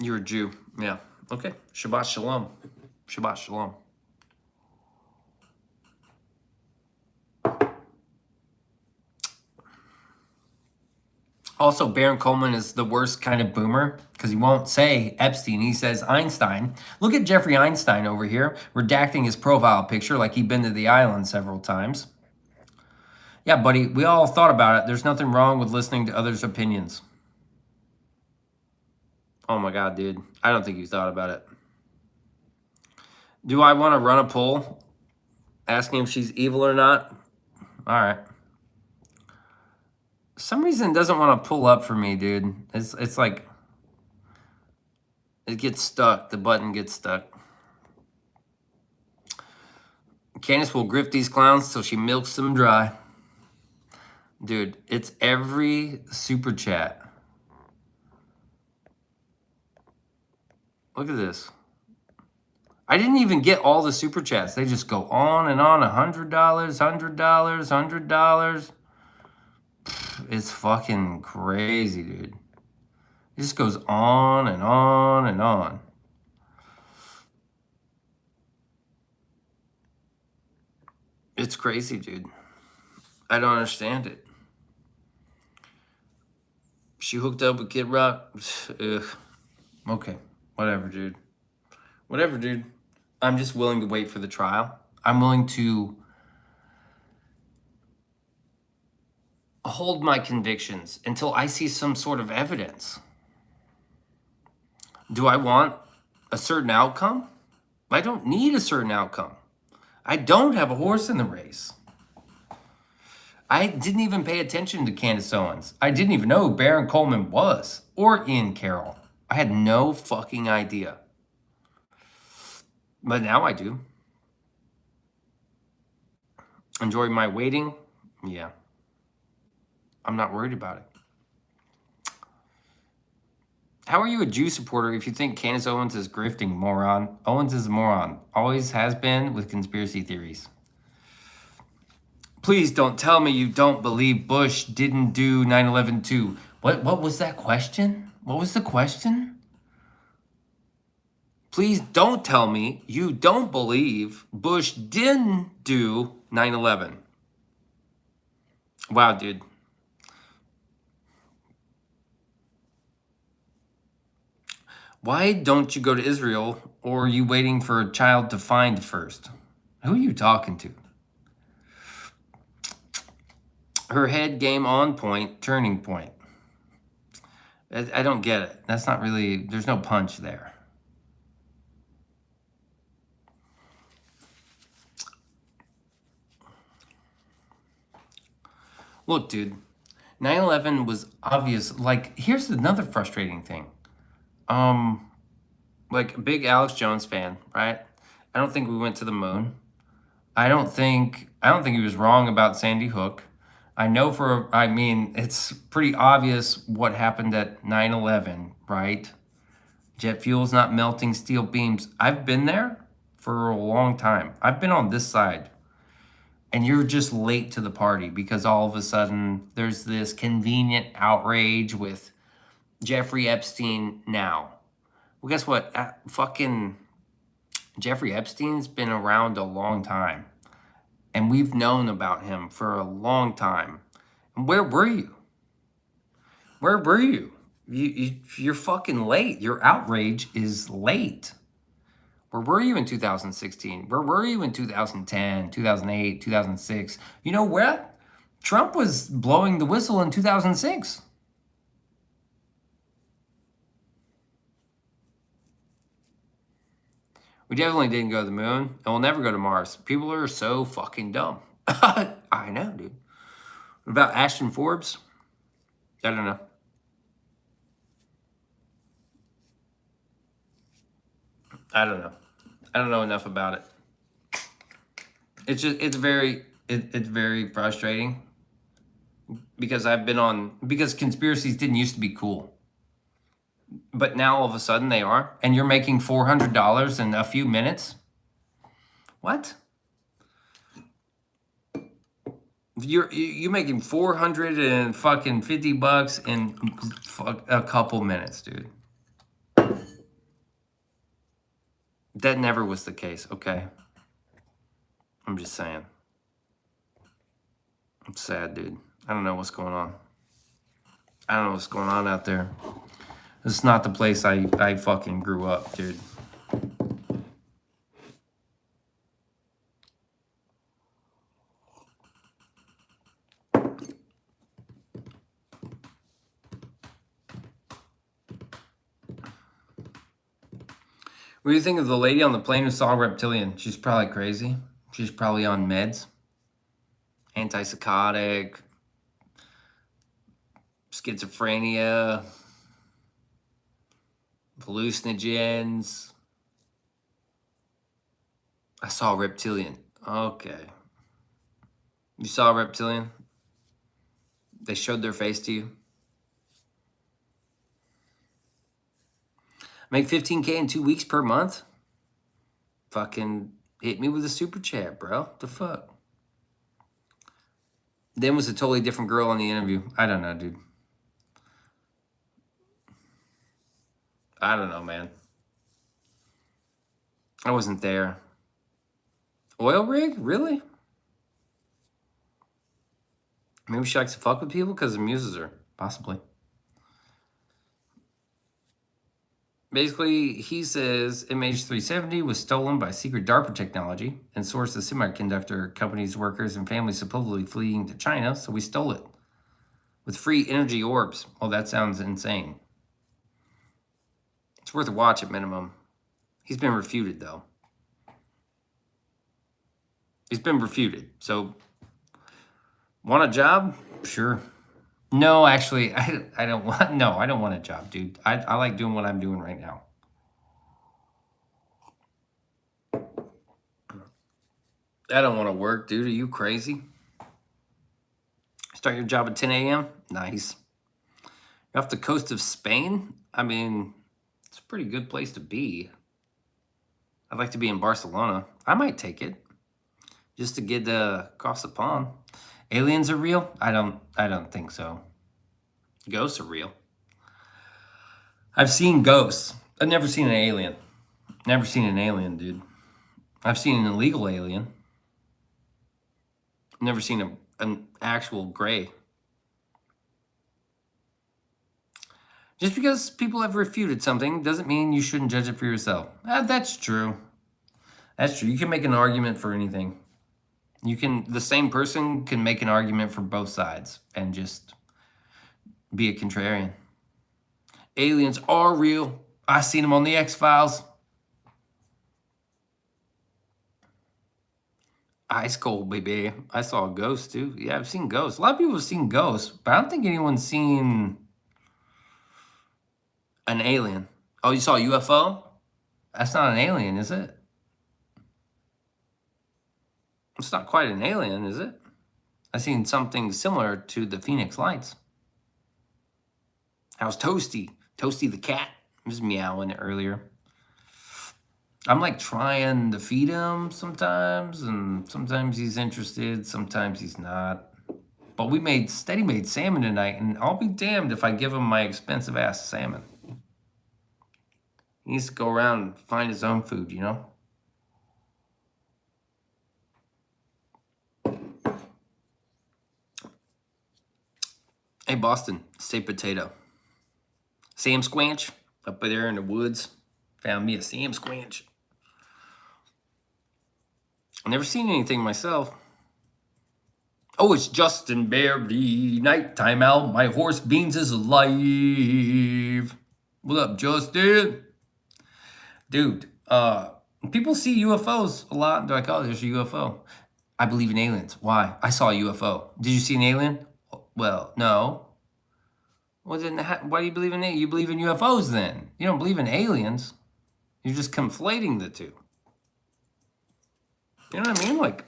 You're a Jew. Yeah. Okay. Shabbat shalom. Shabbat shalom. Also, Baron Coleman is the worst kind of boomer because he won't say Epstein. He says Einstein. Look at Jeffrey Einstein over here, redacting his profile picture like he'd been to the island several times. Yeah, buddy, we all thought about it. There's nothing wrong with listening to others' opinions. Oh my God, dude. I don't think you thought about it. Do I want to run a poll asking if she's evil or not? All right. For some reason it doesn't want to pull up for me, dude. It's like it gets stuck. The button gets stuck. Candace will grip these clowns till she milks them dry. Dude, it's every super chat. Look at this. I didn't even get all the super chats. They just go on and on. $100, $100, $100. It's fucking crazy, dude. It just goes on and on and on. It's crazy, dude. I don't understand it. She hooked up with Kid Rock. Ugh. Okay. Whatever, dude. Whatever, dude. I'm just willing to wait for the trial. I'm willing to hold my convictions until I see some sort of evidence. Do I want a certain outcome? I don't need a certain outcome. I don't have a horse in the race. I didn't even pay attention to Candace Owens. I didn't even know who Baron Coleman was or Ian Carroll. I had no fucking idea. But now I do. Enjoy my waiting? Yeah. I'm not worried about it. How are you a Jew supporter if you think Candace Owens is grifting, moron? Owens is a moron. Always has been with conspiracy theories. Please don't tell me you don't believe Bush didn't do 9/11 too. What was that question? What was the question? Please don't tell me you don't believe Bush didn't do 9/11. Wow, dude. Why don't you go to Israel, or are you waiting for a child to find first? Who are you talking to? Her head game on point, turning point. I don't get it. That's not really, there's no punch there. Look, dude, 9/11 was obvious. Like, here's another frustrating thing. Like a big Alex Jones fan, right? I don't think we went to the moon. I don't think he was wrong about Sandy Hook. I mean, it's pretty obvious what happened at 9/11, right? Jet fuel's not melting steel beams. I've been there for a long time. I've been on this side. And you're just late to the party because all of a sudden there's this convenient outrage with Jeffrey Epstein now. Well, guess what? Fucking Jeffrey Epstein's been around a long time. And we've known about him for a long time. And where were you? Where were you? You're fucking late. Your outrage is late. Where were you in 2016? Where were you in 2010, 2008, 2006? You know what? Trump was blowing the whistle in 2006. We definitely didn't go to the moon, and we'll never go to Mars. People are so fucking dumb. I know, dude. What about Ashton Forbes? I don't know. I don't know. I don't know enough about it. It's very frustrating because because conspiracies didn't used to be cool. But now all of a sudden they are, and you're making $400 in a few minutes? What? You making $450 in a couple minutes, dude. That never was the case, okay? I'm just saying. I'm sad, dude. I don't know what's going on. I don't know what's going on out there. This is not the place I fucking grew up, dude. What do you think of the lady on the plane who saw a reptilian? She's probably crazy. She's probably on meds, antipsychotic, schizophrenia, hallucinogens. I saw a reptilian. Okay. You saw a reptilian? They showed their face to you? Make 15K in 2 weeks per month? Fucking hit me with a super chat, bro. The fuck? Then was a totally different girl on the interview. I don't know, dude. I don't know, man. I wasn't there. Oil rig? Really? Maybe she likes to fuck with people because it amuses her. Possibly. Basically, he says MH370 was stolen by secret DARPA technology and sourced the semiconductor company's workers and families supposedly fleeing to China, so we stole it. With free energy orbs. Well, that sounds insane. It's worth a watch at minimum. He's been refuted, though. He's been refuted. So, want a job? Sure. No, actually, I don't want. No, I don't want a job, dude. I like doing what I'm doing right now. I don't want to work, dude. Are you crazy? Start your job at 10 a.m. Nice. You're off the coast of Spain. I mean, it's a pretty good place to be. I'd like to be in Barcelona. I might take it. Just to get across the pond. Aliens are real? I don't think so. Ghosts are real. I've seen ghosts. I've never seen an alien. Never seen an alien, dude. I've seen an illegal alien. Never seen an actual gray. Just because people have refuted something doesn't mean you shouldn't judge it for yourself. That's true. That's true. You can make an argument for anything. The same person can make an argument for both sides and just be a contrarian. Aliens are real. I seen them on the X-Files. Ice cold, baby. I saw a ghost too. Yeah, I've seen ghosts. A lot of people have seen ghosts, but I don't think anyone's seen an alien. Oh, you saw a UFO? That's not an alien, is it? It's not quite an alien, is it? I've seen something similar to the Phoenix Lights. How's Toasty? Toasty the cat was meowing earlier. I'm like trying to feed him sometimes, and sometimes he's interested, sometimes he's not. But Steady made salmon tonight, and I'll be damned if I give him my expensive ass salmon. He needs to go around and find his own food, you know? Hey, Boston, say potato. Sam Squanch up there in the woods. Found me a Sam Squanch. I've never seen anything myself. Oh, it's Justin Berry. Nighttime out. My horse Beans is alive. What up, Justin? Dude, people see UFOs a lot. They're like, oh, there's a UFO. I believe in aliens. Why? I saw a UFO. Did you see an alien? Well, no. Well, then why do you believe in it? You believe in UFOs then. You don't believe in aliens. You're just conflating the two. You know what I mean? Like,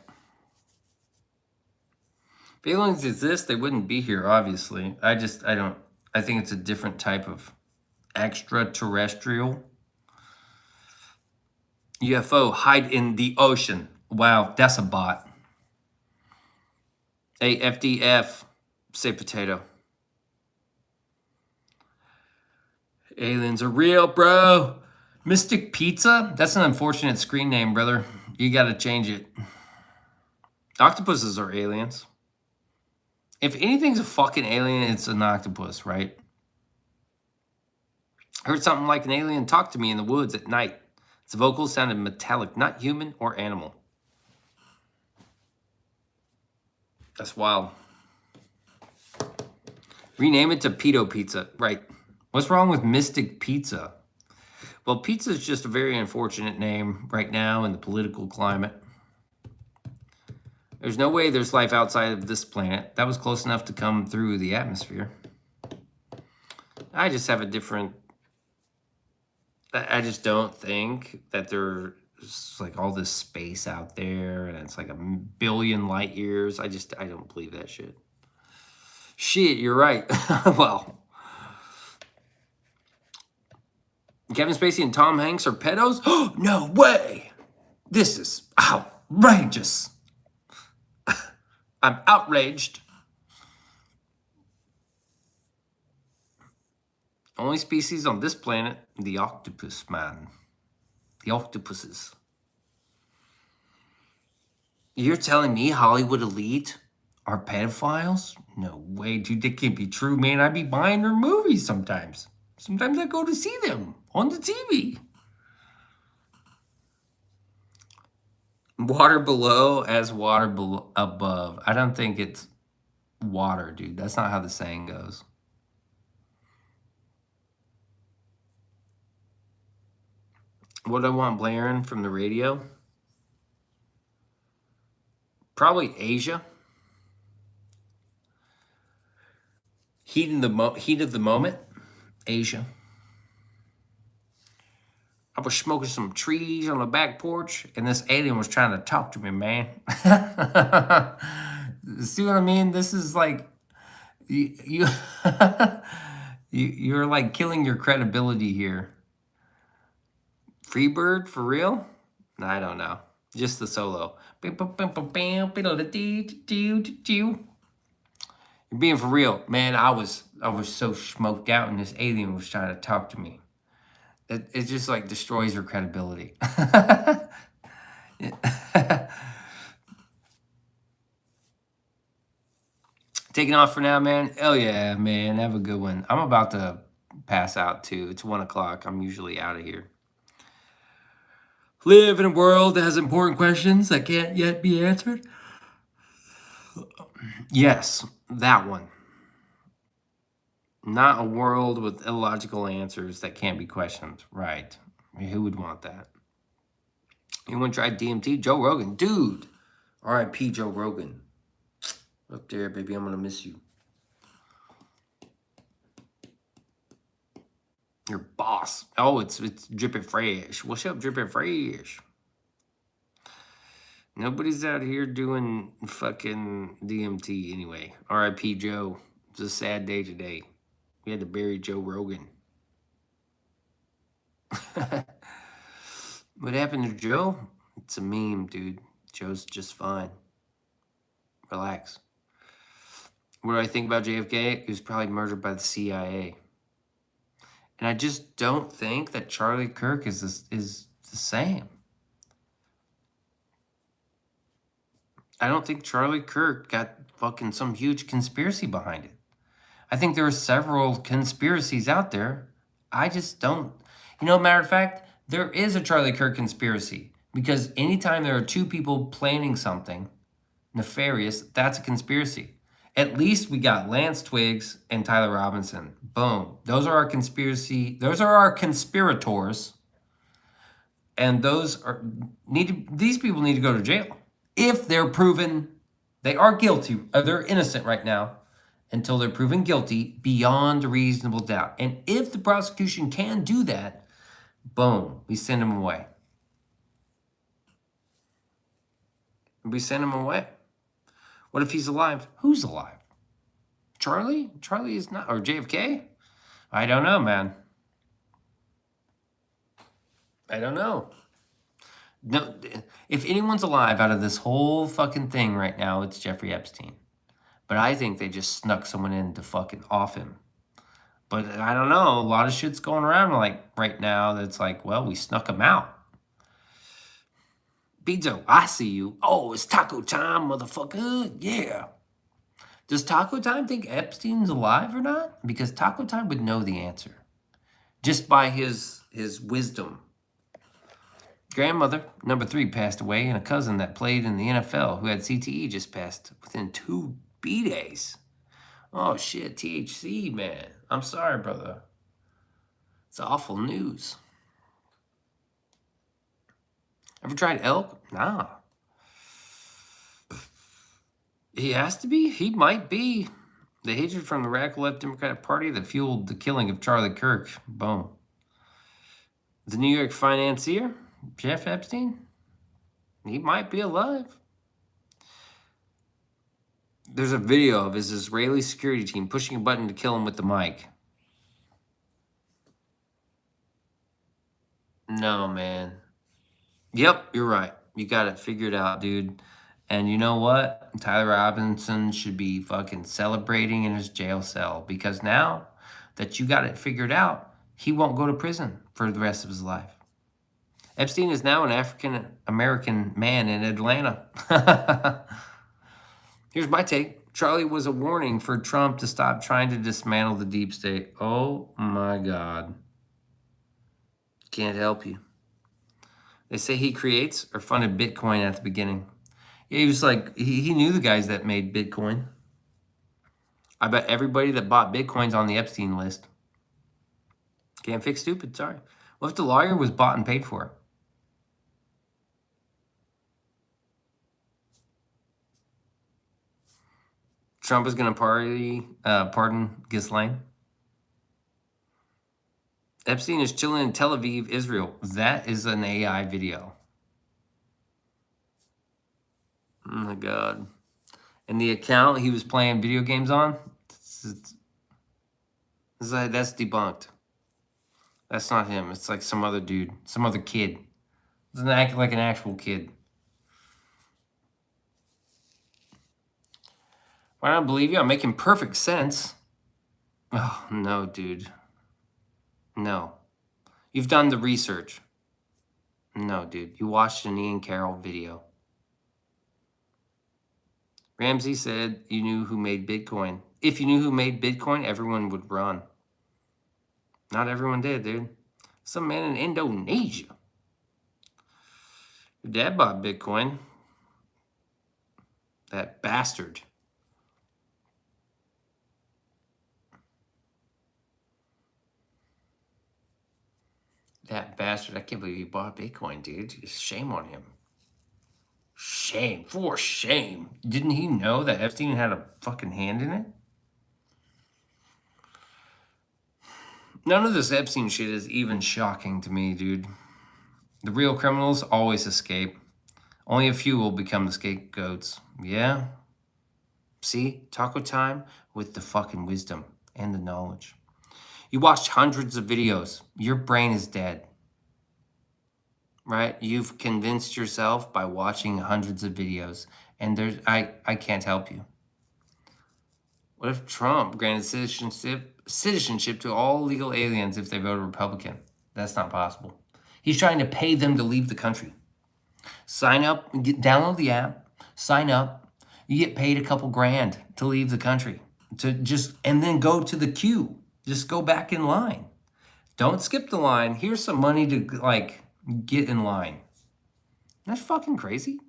if aliens exist, they wouldn't be here, obviously. I think it's a different type of extraterrestrial. UFO, hide in the ocean. Wow, that's a bot. Hey, FDF, say potato. Aliens are real, bro. Mystic Pizza? That's an unfortunate screen name, brother. You gotta change it. Octopuses are aliens. If anything's a fucking alien, it's an octopus, right? I heard something like an alien talk to me in the woods at night. Its vocals sounded metallic, not human or animal. That's wild. Rename it to Pedo Pizza. Right. What's wrong with Mystic Pizza? Well, pizza is just a very unfortunate name right now in the political climate. There's no way there's life outside of this planet. That was close enough to come through the atmosphere. I just have a different... I just don't think that there's like all this space out there and it's like a billion light years. I don't believe that shit. Shit, you're right. Well, Kevin Spacey and Tom Hanks are pedos? No way! This is outrageous. I'm outraged. Only species on this planet, the octopus, man. The octopuses. You're telling me Hollywood elite are pedophiles? No way, dude. That can't be true, man. I be buying their movies sometimes. Sometimes I go to see them on the TV. Water below as water above. I don't think it's water, dude. That's not how the saying goes. What do I want blaring from the radio? Probably Asia. Heat of the moment, Asia. I was smoking some trees on the back porch, and this alien was trying to talk to me, man. See what I mean? This is like you you're like killing your credibility here. Freebird for real? I don't know. Just the solo. You're being for real, man. I was so smoked out, and this alien was trying to talk to me. It just like destroys your credibility. Taking off for now, man. Hell yeah, man. Have a good one. I'm about to pass out too. It's 1 o'clock. I'm usually out of here. Live in a world that has important questions that can't yet be answered. Yes, that one. Not a world with illogical answers that can't be questioned. Right. I mean, who would want that? Anyone tried DMT? Joe Rogan. Dude. R.I.P. Joe Rogan. Up there, baby. I'm going to miss you. Your boss. Oh, it's Drippin' Fresh. What's up, Drippin' Fresh? Nobody's out here doing fucking DMT anyway. R.I.P. Joe. It's a sad day today. We had to bury Joe Rogan. What happened to Joe? It's a meme, dude. Joe's just fine. Relax. What do I think about JFK? He was probably murdered by the CIA. And I just don't think that Charlie Kirk is the same. I don't think Charlie Kirk got fucking some huge conspiracy behind it. I think there are several conspiracies out there. I just don't. Matter of fact, there is a Charlie Kirk conspiracy. Because anytime there are two people planning something nefarious, that's a conspiracy. At least we got Lance Twiggs and Tyler Robinson. Boom. Those are our conspiracy. Those are our conspirators. And these people need to go to jail. If they're proven they are guilty, or they're innocent right now, until they're proven guilty beyond a reasonable doubt. And if the prosecution can do that, boom, we send him away. We send him away. What if he's alive? Who's alive? Charlie? Charlie is not. Or JFK? I don't know, man. I don't know. No, if anyone's alive out of this whole fucking thing right now, it's Jeffrey Epstein. But I think they just snuck someone in to fucking off him. But I don't know. A lot of shit's going around like right now that's like, well, we snuck him out. Beanso, I see you. Oh, it's taco time, motherfucker. Yeah. Does Taco Time think Epstein's alive or not? Because Taco Time would know the answer. Just by his wisdom. Grandmother, number 3, passed away, and a cousin that played in the NFL who had CTE just passed within 2 B-days. Oh, shit, THC, man. I'm sorry, brother. It's awful news. Ever tried elk? Nah. He has to be. He might be. The hatred from the radical left Democratic Party that fueled the killing of Charlie Kirk. Boom. The New York financier, Jeff Epstein, he might be alive. There's a video of his Israeli security team pushing a button to kill him with the mic. No, man. Yep, you're right. You got it figured out, dude. And you know what? Tyler Robinson should be fucking celebrating in his jail cell because now that you got it figured out, he won't go to prison for the rest of his life. Epstein is now an African American man in Atlanta. Here's my take. Charlie was a warning for Trump to stop trying to dismantle the deep state. Oh my God. Can't help you. They say he creates or funded Bitcoin at the beginning. Yeah, he was like, he knew the guys that made Bitcoin. I bet everybody that bought Bitcoin's on the Epstein list. Can't fix stupid, sorry. What if the lawyer was bought and paid for? Trump is going to pardon Ghislaine. Epstein is chilling in Tel Aviv, Israel. That is an AI video. Oh my God. And the account he was playing video games on, that's debunked. That's not him. It's like some other dude, some other kid. Doesn't act like an actual kid. I don't believe you. I'm making perfect sense. Oh, no, dude. No. You've done the research. No, dude. You watched an Ian Carroll video. Ramsey said you knew who made Bitcoin. If you knew who made Bitcoin, everyone would run. Not everyone did, dude. Some man in Indonesia. Your dad bought Bitcoin. That bastard. That bastard. I can't believe he bought Bitcoin, dude. Shame on him. Shame. For shame. Didn't he know that Epstein had a fucking hand in it? None of this Epstein shit is even shocking to me, dude. The real criminals always escape. Only a few will become the scapegoats. Yeah? See? Taco time with the fucking wisdom and the knowledge. You watched hundreds of videos. Your brain is dead. Right? You've convinced yourself by watching hundreds of videos. And I can't help you. What if Trump granted citizenship to all legal aliens if they voted Republican? That's not possible. He's trying to pay them to leave the country. Sign up, download the app, sign up. You get paid a couple grand to leave the country, and then go to the queue. Just go back in line. Don't skip the line. Here's some money to get in line. That's fucking crazy.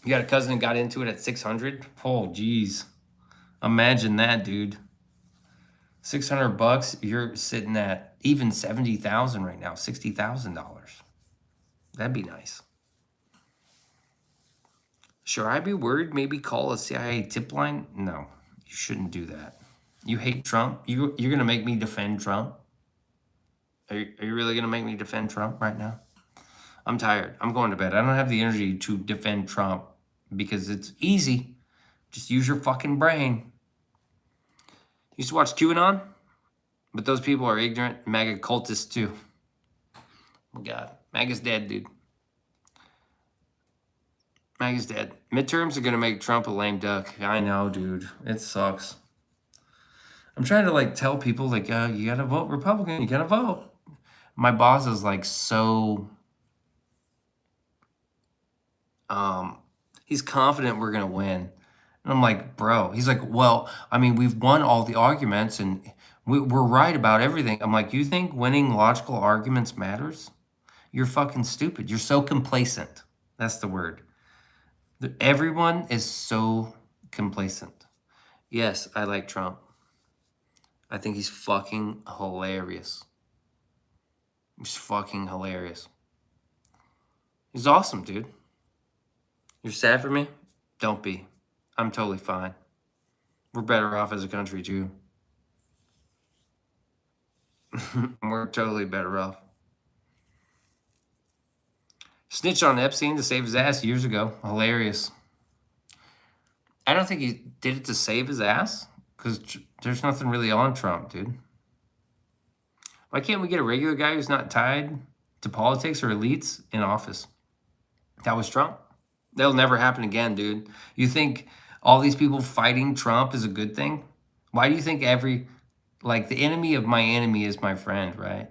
You got a cousin that got into it at 600? Oh, geez. Imagine that, dude. $600, you're sitting at even $70,000 right now, $60,000. That'd be nice. Should I be worried? Maybe call a CIA tip line? No, you shouldn't do that. You hate Trump? You're going to make me defend Trump? Are you really going to make me defend Trump right now? I'm tired. I'm going to bed. I don't have the energy to defend Trump because it's easy. Just use your fucking brain. Used to watch QAnon, but those people are ignorant MAGA cultists too. Oh God, MAGA's dead, dude. MAGA's dead. Midterms are gonna make Trump a lame duck. I know, dude. It sucks. I'm trying to tell people you gotta vote Republican. You gotta vote. My boss is so. He's confident we're gonna win. And I'm like, bro. He's like, well, I mean, we've won all the arguments and we're right about everything. I'm like, you think winning logical arguments matters? You're fucking stupid. You're so complacent. That's the word. Everyone is so complacent. Yes, I like Trump. I think he's fucking hilarious. He's fucking hilarious. He's awesome, dude. You're sad for me? Don't be. I'm totally fine. We're better off as a country, too. We're totally better off. Snitched on Epstein to save his ass years ago. Hilarious. I don't think he did it to save his ass, because there's nothing really on Trump, dude. Why can't we get a regular guy who's not tied to politics or elites in office? That was Trump. That'll never happen again, dude. You think all these people fighting Trump is a good thing? Why do you think the enemy of my enemy is my friend, right?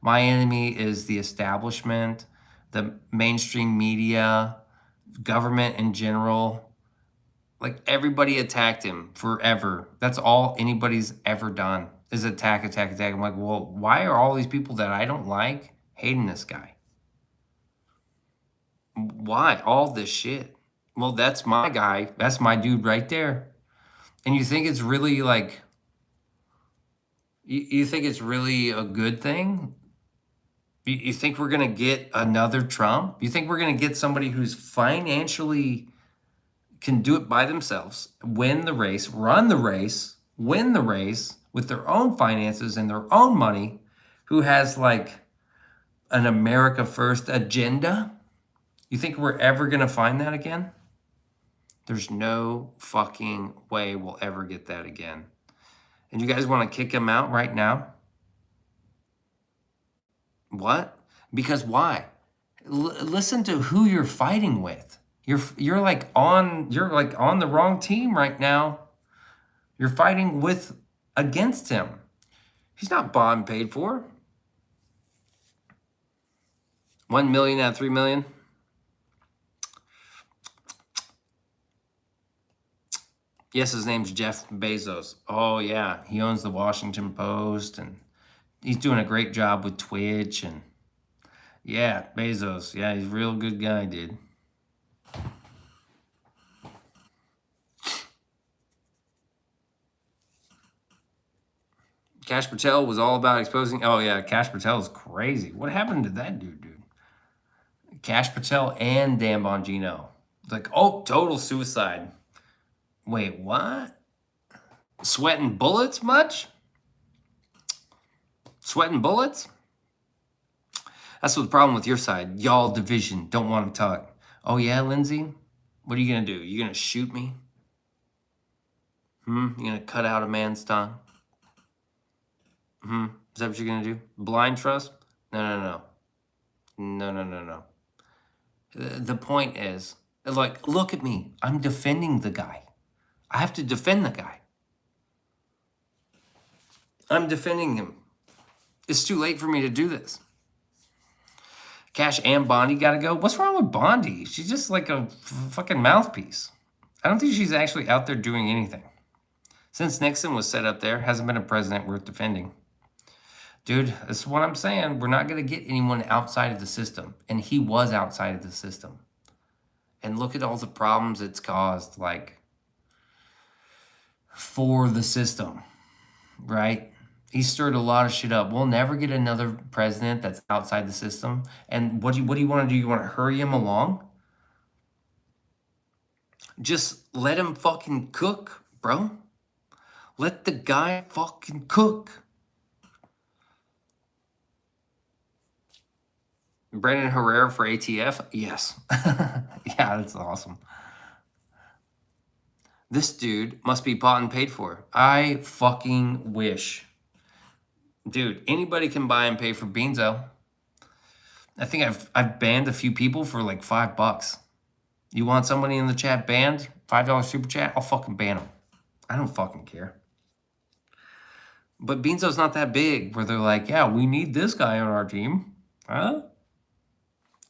My enemy is the establishment, the mainstream media, government in general. Like, everybody attacked him forever. That's all anybody's ever done is attack. I'm like, well, why are all these people that I don't like hating this guy? Why all this shit? Well, that's my guy. That's my dude right there. And you think it's really like, you think it's really a good thing? You think we're going to get another Trump? You think we're going to get somebody who's financially can do it by themselves, win the race, run the race, win the race with their own finances and their own money, who has like an America First agenda? You think we're ever going to find that again? There's no fucking way we'll ever get that again. And you guys want to kick him out right now? What? Because why? Listen to who you're fighting with. You're like on the wrong team right now. You're fighting against him. He's not bought and paid for. 1 million out of 3 million. Yes, his name's Jeff Bezos. Oh yeah, he owns the Washington Post, and he's doing a great job with Twitch. And yeah, Bezos. Yeah, he's a real good guy, dude. Kash Patel was all about exposing. Oh yeah, Kash Patel is crazy. What happened to that dude? Kash Patel and Dan Bongino. Like, oh, total suicide. Wait, what? Sweating bullets much? Sweating bullets? That's the problem with your side. Y'all division. Don't want to talk. Oh yeah, Lindsay? What are you going to do? You going to shoot me? You going to cut out a man's tongue? Is that what you're going to do? Blind trust? No. No. The point is, like, look at me. I'm defending the guy. I have to defend the guy. I'm defending him. It's too late for me to do this. Cash and Bondi got to go. What's wrong with Bondi? She's just like a fucking mouthpiece. I don't think she's actually out there doing anything. Since Nixon was set up there, hasn't been a president worth defending. Dude, this is what I'm saying. We're not going to get anyone outside of the system. And he was outside of the system. And look at all the problems it's caused, like, for the system, right? He stirred a lot of shit up. We'll never get another president that's outside the system. And what do you want to do? You want to hurry him along? Just let him fucking cook, bro. Let the guy fucking cook. Brandon Herrera for ATF? Yes. Yeah, that's awesome. This dude must be bought and paid for. I fucking wish. Dude, anybody can buy and pay for Beanso. I think I've banned a few people for like $5. You want somebody in the chat banned? $5 super chat? I'll fucking ban them. I don't fucking care. But Beanso's not that big where they're like, yeah, we need this guy on our team. Huh?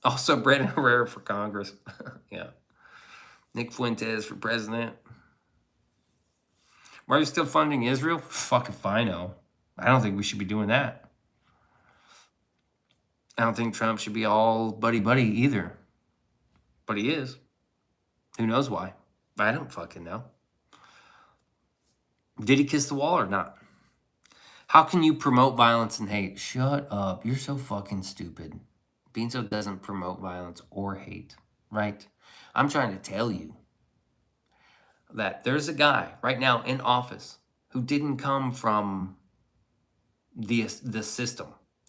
Also, Brandon Herrera for Congress. Yeah. Nick Fuentes for president. Why are you still funding Israel? Fuck if I know. I don't think we should be doing that. I don't think Trump should be all buddy-buddy either. But he is. Who knows why? I don't fucking know. Did he kiss the wall or not? How can you promote violence and hate? Shut up. You're so fucking stupid. Beanso doesn't promote violence or hate, right? I'm trying to tell you that there's a guy right now in office who didn't come from the system,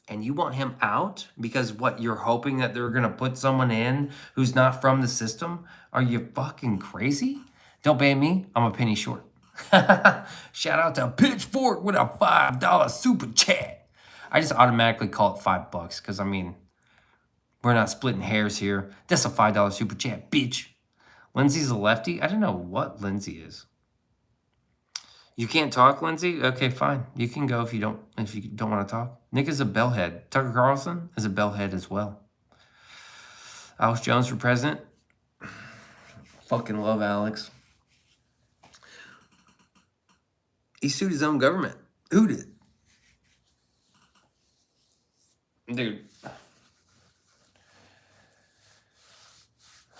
and you want him out because what, you're hoping that they're gonna put someone in who's not from the system? Are you fucking crazy? Don't ban me, I'm a penny short. Shout out to Pitchfork with a $5 super chat. I just automatically call it $5 because I mean, we're not splitting hairs here. That's a $5 super chat, bitch. Lindsay's a lefty. I don't know what Lindsay is. You can't talk, Lindsay? Okay, fine. You can go if you don't want to talk. Nick is a bellhead. Tucker Carlson is a bellhead as well. Alex Jones for president. Fucking love Alex. He sued his own government. Who did? Dude.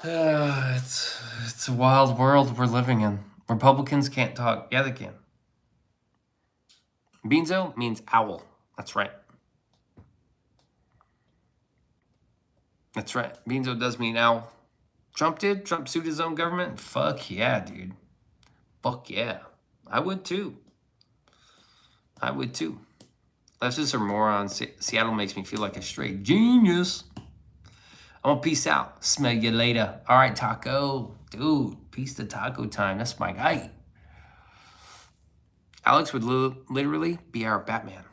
It's a wild world we're living in. Republicans can't talk. Yeah, they can. Beanso means owl. That's right. That's right. Beanso does mean owl. Trump did? Trump sued his own government? Fuck yeah, dude. Fuck yeah. I would too. I would too. Leftists are morons. Seattle makes me feel like a straight genius. I'm gonna peace out. Smell you later. All right, Taco. Dude, peace to Taco time. That's my guy. Alex would literally be our Batman.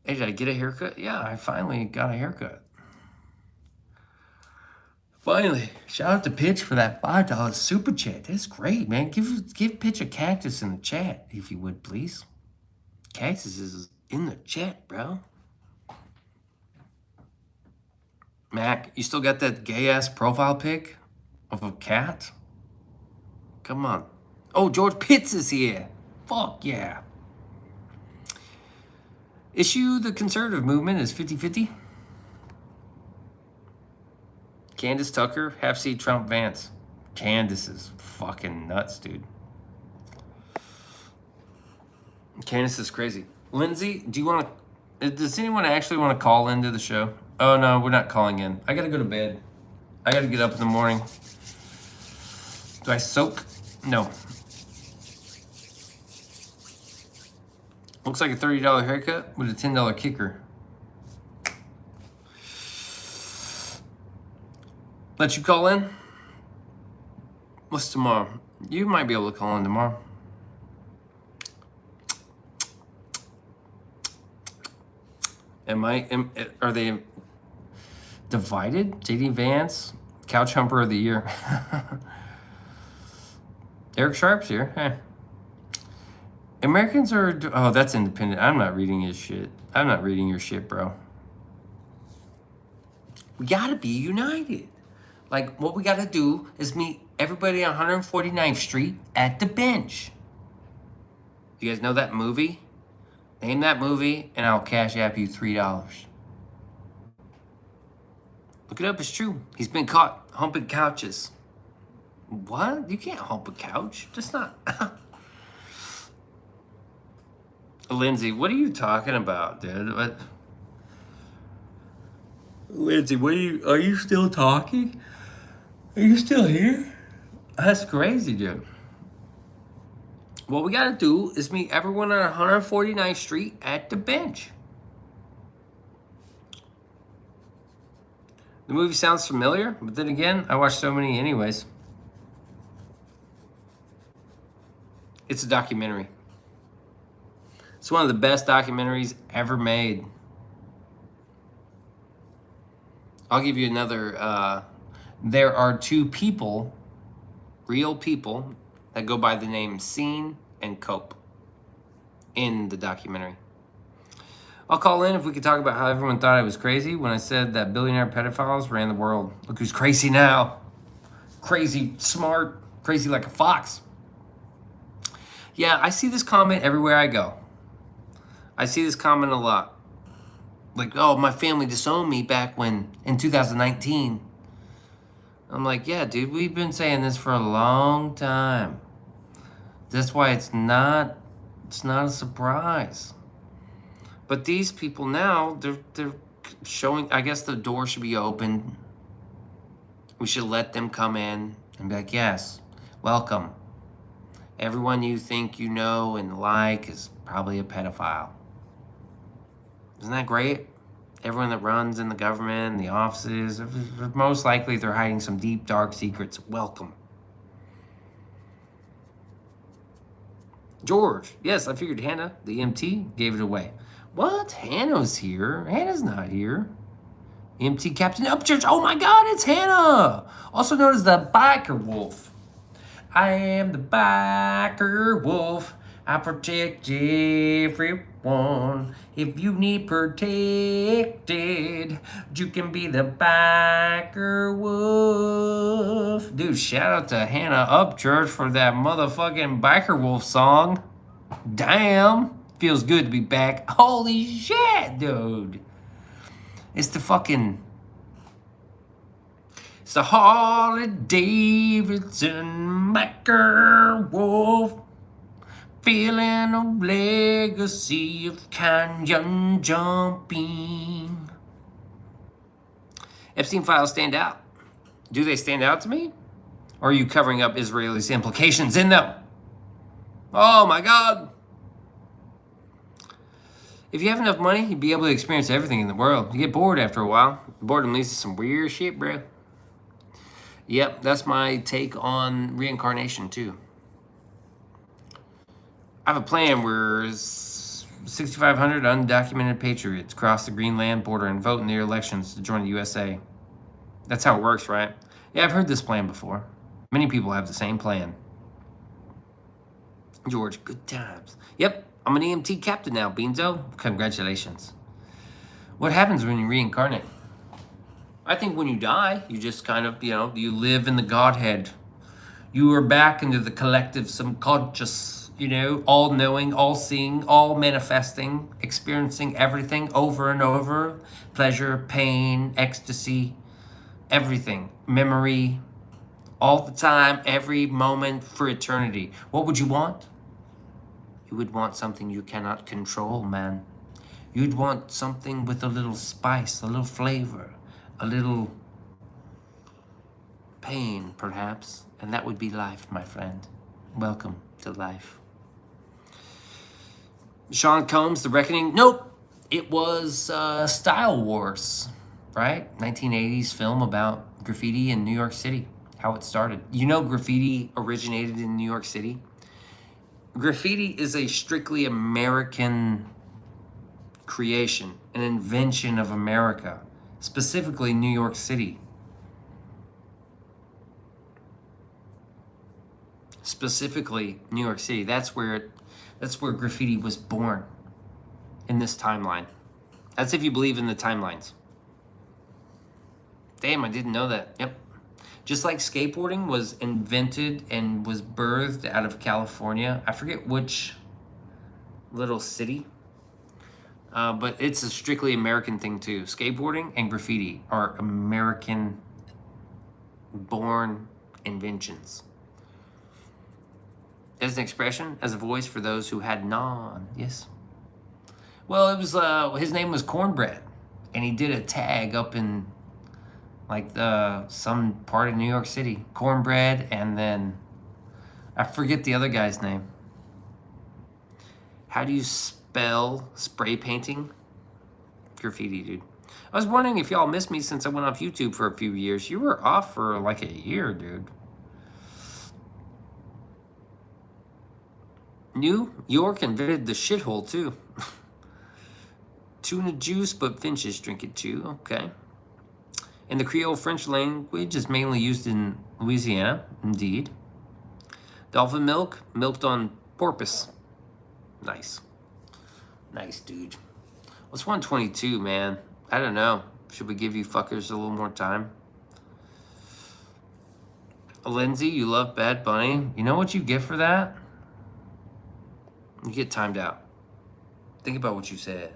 Hey, did I get a haircut? Yeah, I finally got a haircut. Finally. Shout out to Pitch for that $5 super chat. That's great, man. Give Pitch a cactus in the chat, if you would, please. Cactus is in the chat, bro. Mac, you still got that gay-ass profile pic of a cat? Come on. Oh, George Pitts is here. Fuck yeah. Issue the conservative movement is 50-50. Candace Tucker, half-seat Trump Vance. Candace is fucking nuts, dude. Candace is crazy. Lindsay, does anyone actually want to call into the show? Oh, no, we're not calling in. I got to go to bed. I got to get up in the morning. Do I soak? No. Looks like a $30 haircut with a $10 kicker. Let you call in? What's tomorrow? You might be able to call in tomorrow. Are they divided? JD Vance, Couch Humper of the Year. Eric Sharp's here. Hey. Americans are... Oh, that's independent. I'm not reading his shit. I'm not reading your shit, bro. We gotta be united. Like, what we gotta do is meet everybody on 149th Street at the bench. You guys know that movie? Name that movie, and I'll cash app you $3. Look it up, it's true. He's been caught humping couches. What? You can't hump a couch. That's not... Lindsay, what are you talking about, dude? What? Lindsay, are you still talking? Are you still here? That's crazy, dude. What we gotta do is meet everyone on 149th Street at the bench. The movie sounds familiar, but then again, I watch so many anyways. It's a documentary. It's one of the best documentaries ever made. I'll give you another. There are two people, real people, that go by the name Scene and Cope in the documentary. I'll call in if we could talk about how everyone thought I was crazy when I said that billionaire pedophiles ran the world. Look who's crazy now. Crazy, smart, crazy like a fox. Yeah, I see this comment everywhere I go. I see this comment a lot. Like, oh, my family disowned me back in 2019. I'm like, yeah, dude, we've been saying this for a long time. That's why it's not a surprise. But these people now, showing, I guess the door should be open. We should let them come in and be like, yes, welcome. Everyone you think you know and like is probably a pedophile. Isn't that great? Everyone that runs in the government, the offices, most likely they're hiding some deep, dark secrets. Welcome. George, yes, I figured Hannah, the EMT, gave it away. What? Hannah's here? Hannah's not here. EMT Captain Upchurch. Oh my God, it's Hannah! Also known as the Biker Wolf. I am the Biker Wolf. I protect everyone. If you need protected, you can be the Biker Wolf. Dude, shout out to Hannah Upchurch for that motherfucking Biker Wolf song. Damn. Feels good to be back. Holy shit, dude. It's the Harley Davidson Biker Wolf. Feeling a legacy of canyon jumping. Epstein files stand out. Do they stand out to me? Or are you covering up Israelis' implications in them? Oh my God. If you have enough money, you'd be able to experience everything in the world. You get bored after a while. Boredom leads to some weird shit, bro. Yep, that's my take on reincarnation, too. I have a plan where 6,500 undocumented patriots cross the Greenland border and vote in their elections to join the USA. That's how it works, right? Yeah, I've heard this plan before. Many people have the same plan. George, good times. Yep, I'm an EMT captain now, Beanso. Congratulations. What happens when you reincarnate? I think when you die, you just kind of, you live in the Godhead. You are back into the collective subconscious, all-knowing, all-seeing, all-manifesting, experiencing everything over and over. Pleasure, pain, ecstasy, everything. Memory, all the time, every moment for eternity. What would you want? You would want something you cannot control, man. You'd want something with a little spice, a little flavor, a little pain, perhaps. And that would be life, my friend. Welcome to life. Sean Combs, The Reckoning. Nope. It was Style Wars, right? 1980s film about graffiti in New York City, how it started. Graffiti originated in New York City. Graffiti is a strictly American creation, an invention of America, specifically New York City. Specifically New York City. That's where graffiti was born in this timeline. That's if you believe in the timelines. Damn, I didn't know that. Yep. Just like skateboarding was invented and was birthed out of California. I forget which little city. But it's a strictly American thing too. Skateboarding and graffiti are American-born inventions. As an expression, as a voice for those who had none. Yes. Well, it was his name was Cornbread, and he did a tag up in some part of New York City. Cornbread, and then I forget the other guy's name. How do you spell spray painting? Graffiti, dude. I was wondering if y'all missed me since I went off YouTube for a few years. You were off for like a year, dude. New York invented the shithole too. Tuna juice, but finches drink it too. Okay. And the Creole French language is mainly used in Louisiana, indeed. Dolphin milk, milked on porpoise. Nice. Nice, dude. What's 122, man? I don't know. Should we give you fuckers a little more time? Lindsay, you love Bad Bunny. You know what you get for that? You get timed out. Think about what you said.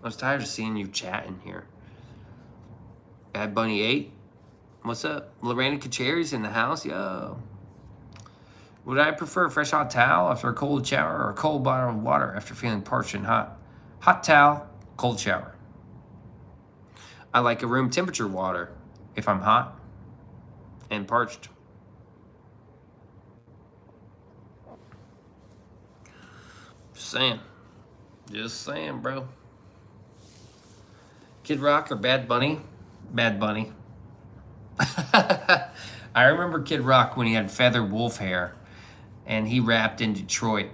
I was tired of seeing you chatting here. Bad Bunny 8. What's up? Lorena Kacheri's in the house. Yo. Would I prefer a fresh hot towel after a cold shower or a cold bottle of water after feeling parched and hot? Hot towel, cold shower. I like a room temperature water if I'm hot and parched. Just saying. Just saying, bro. Kid Rock or Bad Bunny? Bad Bunny. I remember Kid Rock when he had feather wolf hair and he rapped in Detroit.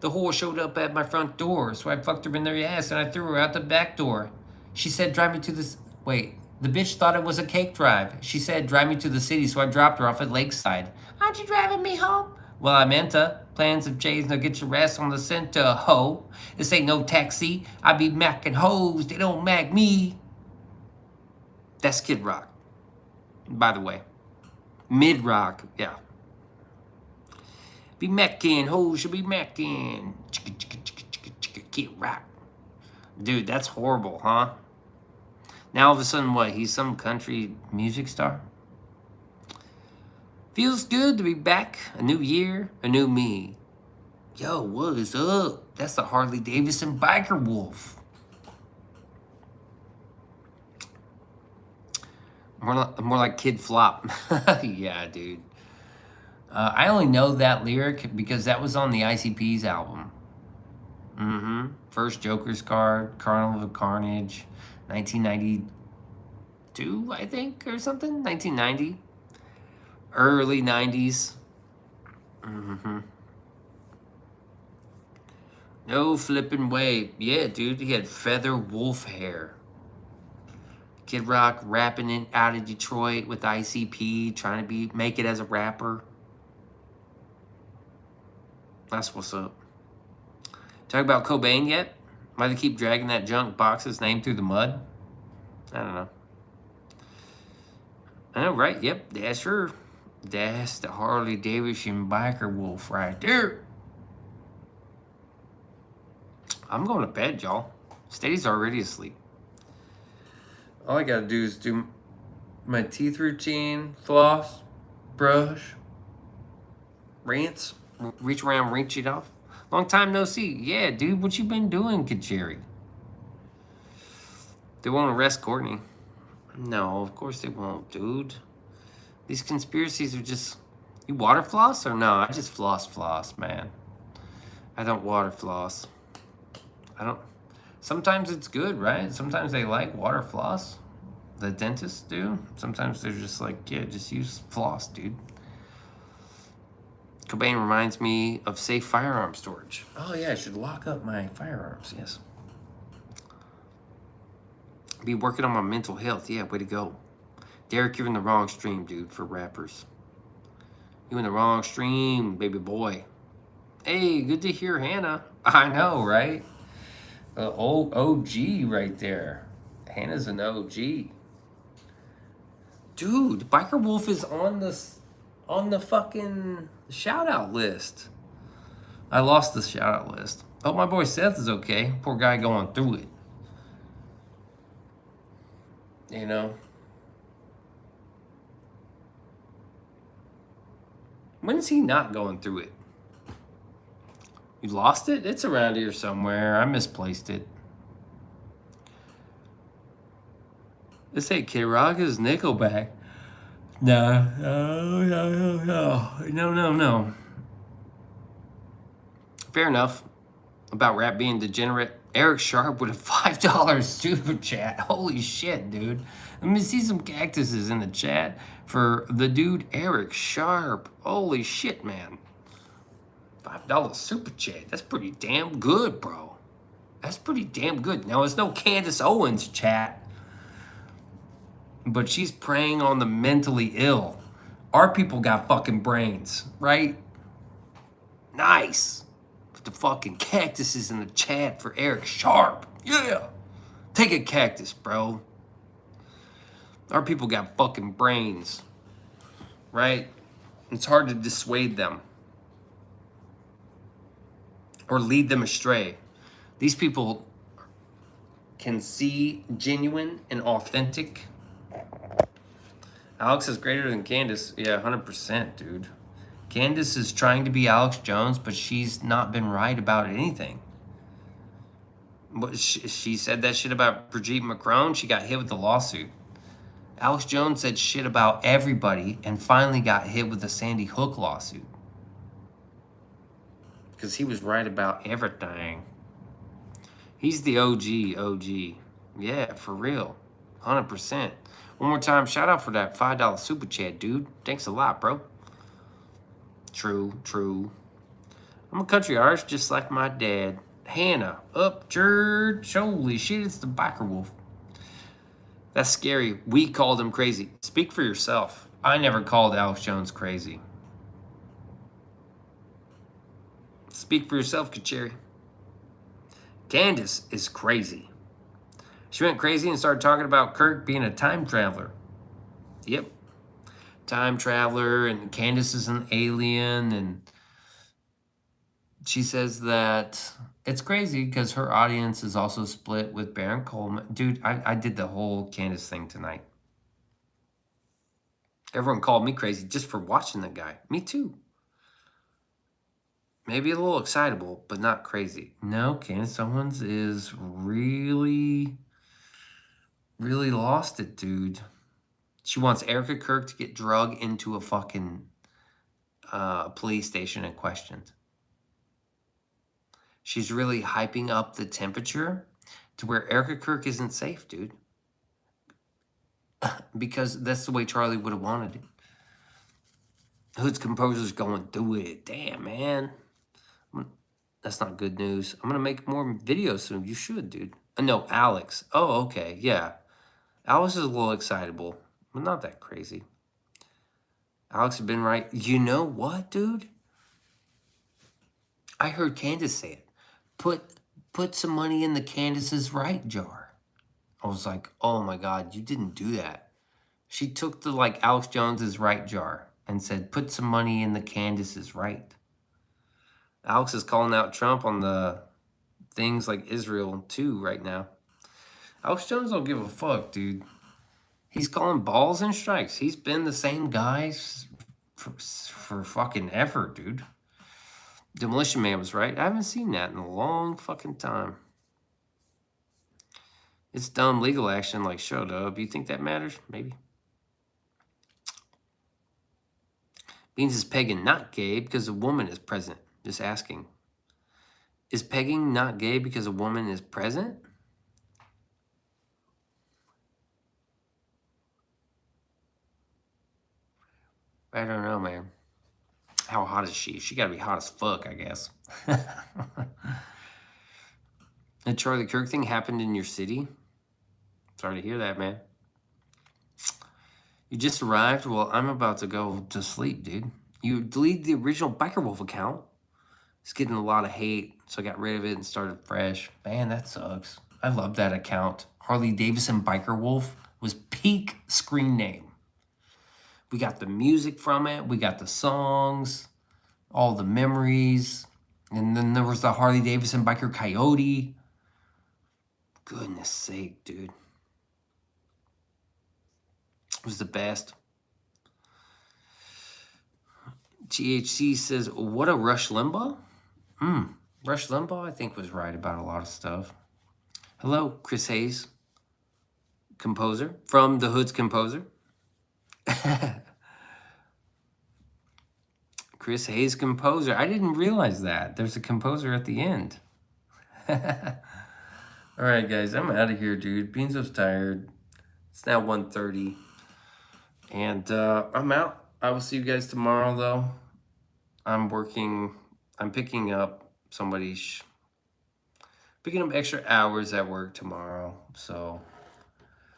The whore showed up at my front door, so I fucked her in their ass and I threw her out the back door. She said, drive me to this. Wait, the bitch thought it was a cake drive. She said, drive me to the city, so I dropped her off at Lakeside. Aren't you driving me home? Well, I meant to. Plans have changed, now get your ass on the center, ho. This ain't no taxi. I be macking hoes, they don't mag me. That's Kid Rock, by the way. Mid rock, yeah. Be macking, hoes should be macking. Kid Rock. Dude, that's horrible, huh? Now all of a sudden, what? He's some country music star? Feels good to be back. A new year, a new me. Yo, what is up? That's the Harley Davidson Biker Wolf. More like Kid Flop. Yeah, dude. I only know that lyric because that was on the ICP's album. First Joker's Card, Carnival of Carnage, 1992, I think, or something. 1990. Early 90s. No flipping way. Yeah, dude, he had feather wolf hair. Kid Rock rapping it out of Detroit with ICP, trying to make it as a rapper. That's what's up. Talk about Cobain yet? Why they keep dragging that junk box's name through the mud? I don't know. I know, right? Yep, that's her. That's the Harley Davidson Biker Wolf right there. I'm going to bed, y'all. Steady's already asleep. All I gotta do is do my teeth routine, floss, brush, rinse, reach around, rinse it off. Long time no see. Yeah, dude, what you been doing, Kajeri? They won't arrest Courtney. No, of course they won't, dude. These conspiracies are just... You water floss or no? I just floss, man. I don't water floss. I don't... Sometimes it's good, right? Sometimes they like water floss. The dentists do. Sometimes they're just like, yeah, just use floss, dude. Cobain reminds me of safe firearm storage. Oh, yeah, I should lock up my firearms, yes. Be working on my mental health. Yeah, way to go. Derek, you're in the wrong stream, dude, for rappers. You in the wrong stream, baby boy. Hey, good to hear Hannah. I know, right? Old OG right there. Hannah's an OG. Dude, Biker Wolf is on the fucking shout-out list. I lost the shout-out list. Hope my boy Seth is okay. Poor guy going through it. You know? When is he not going through it? You lost it? It's around here somewhere. I misplaced it. This ain't Kid Rock, is Nickelback. No. Fair enough. About rap being degenerate. Eric Sharp with a $5 super chat. Holy shit, dude. Let me see some cactuses in the chat for the dude Eric Sharp. Holy shit, man. $5 super chat. That's pretty damn good, bro. That's pretty damn good. Now, it's no Candace Owens chat, but she's preying on the mentally ill. Our people got fucking brains, right? Nice. Put the fucking cactuses in the chat for Eric Sharp. Yeah. Take a cactus, bro. Our people got fucking brains, right? It's hard to dissuade them or lead them astray. These people can see genuine and authentic. Alex is greater than Candace. Yeah, 100%, dude. Candace is trying to be Alex Jones, but she's not been right about anything. She said that shit about Brigitte Macron. She got hit with the lawsuit. Alex Jones said shit about everybody and finally got hit with the Sandy Hook lawsuit. Because he was right about everything. He's the OG. Yeah, for real. 100%. One more time, shout out for that $5 super chat, dude. Thanks a lot, bro. True. I'm a country artist just like my dad. Hannah, up church. Holy shit, it's the biker wolf. That's scary. We called him crazy. Speak for yourself. I never called Alex Jones crazy. Speak for yourself, Kacheri. Candace is crazy. She went crazy and started talking about Kirk being a time traveler. Yep. Time traveler, and Candace is an alien, and she says that it's crazy because her audience is also split with Baron Coleman. Dude, I did the whole Candace thing tonight. Everyone called me crazy just for watching that guy. Me too. Maybe a little excitable, but not crazy. No, Candace Owens is really lost it, dude. She wants Erica Kirk to get drugged into a fucking police station and questioned. She's really hyping up the temperature to where Erica Kirk isn't safe, dude. Because that's the way Charlie would have wanted it. Hood's composer's going, do it. Damn, man. That's not good news. I'm going to make more videos soon. You should, dude. No, Alex. Oh, okay. Yeah. Alex is a little excitable, but not that crazy. Alex has been right. You know what, dude? I heard Candace say it. Put some money in the Candace's right jar. I was like, oh my God, you didn't do that. She took the Alex Jones's right jar and said, put some money in the Candace's right. Alex is calling out Trump on the things like Israel too right now. Alex Jones don't give a fuck, dude. He's calling balls and strikes. He's been the same guy for fucking ever, dude. Demolition Man was right. I haven't seen that in a long fucking time. It's dumb legal action like showed up. You think that matters? Maybe. Beans is pegging not gay because a woman is present. Just asking. Is pegging not gay because a woman is present? I don't know, man. How hot is she? She gotta be hot as fuck, I guess. The Charlie Kirk thing happened in your city? Sorry to hear that, man. You just arrived? Well, I'm about to go to sleep, dude. You deleted the original Biker Wolf account. It's getting a lot of hate, so I got rid of it and started fresh. Man, that sucks. I love that account. Harley Davidson Biker Wolf was peak screen name. We got the music from it. We got the songs, all the memories. And then there was the Harley Davidson Biker Coyote. Goodness sake, dude. It was the best. THC says, what a Rush Limbaugh? Rush Limbaugh, I think, was right about a lot of stuff. Hello, Chris Hayes, composer, from The Hood's Composer. Chris Hayes, composer. I didn't realize that. There's a composer at the end. All right, guys, I'm out of here, dude. Beanso's tired. It's now 1:30. And I'm out. I will see you guys tomorrow, though. I'm picking up picking up extra hours at work tomorrow. So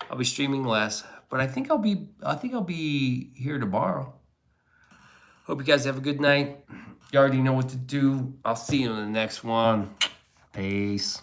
I'll be streaming less, but I think I'll be here tomorrow. Hope you guys have a good night. You already know what to do. I'll see you in the next one. Peace.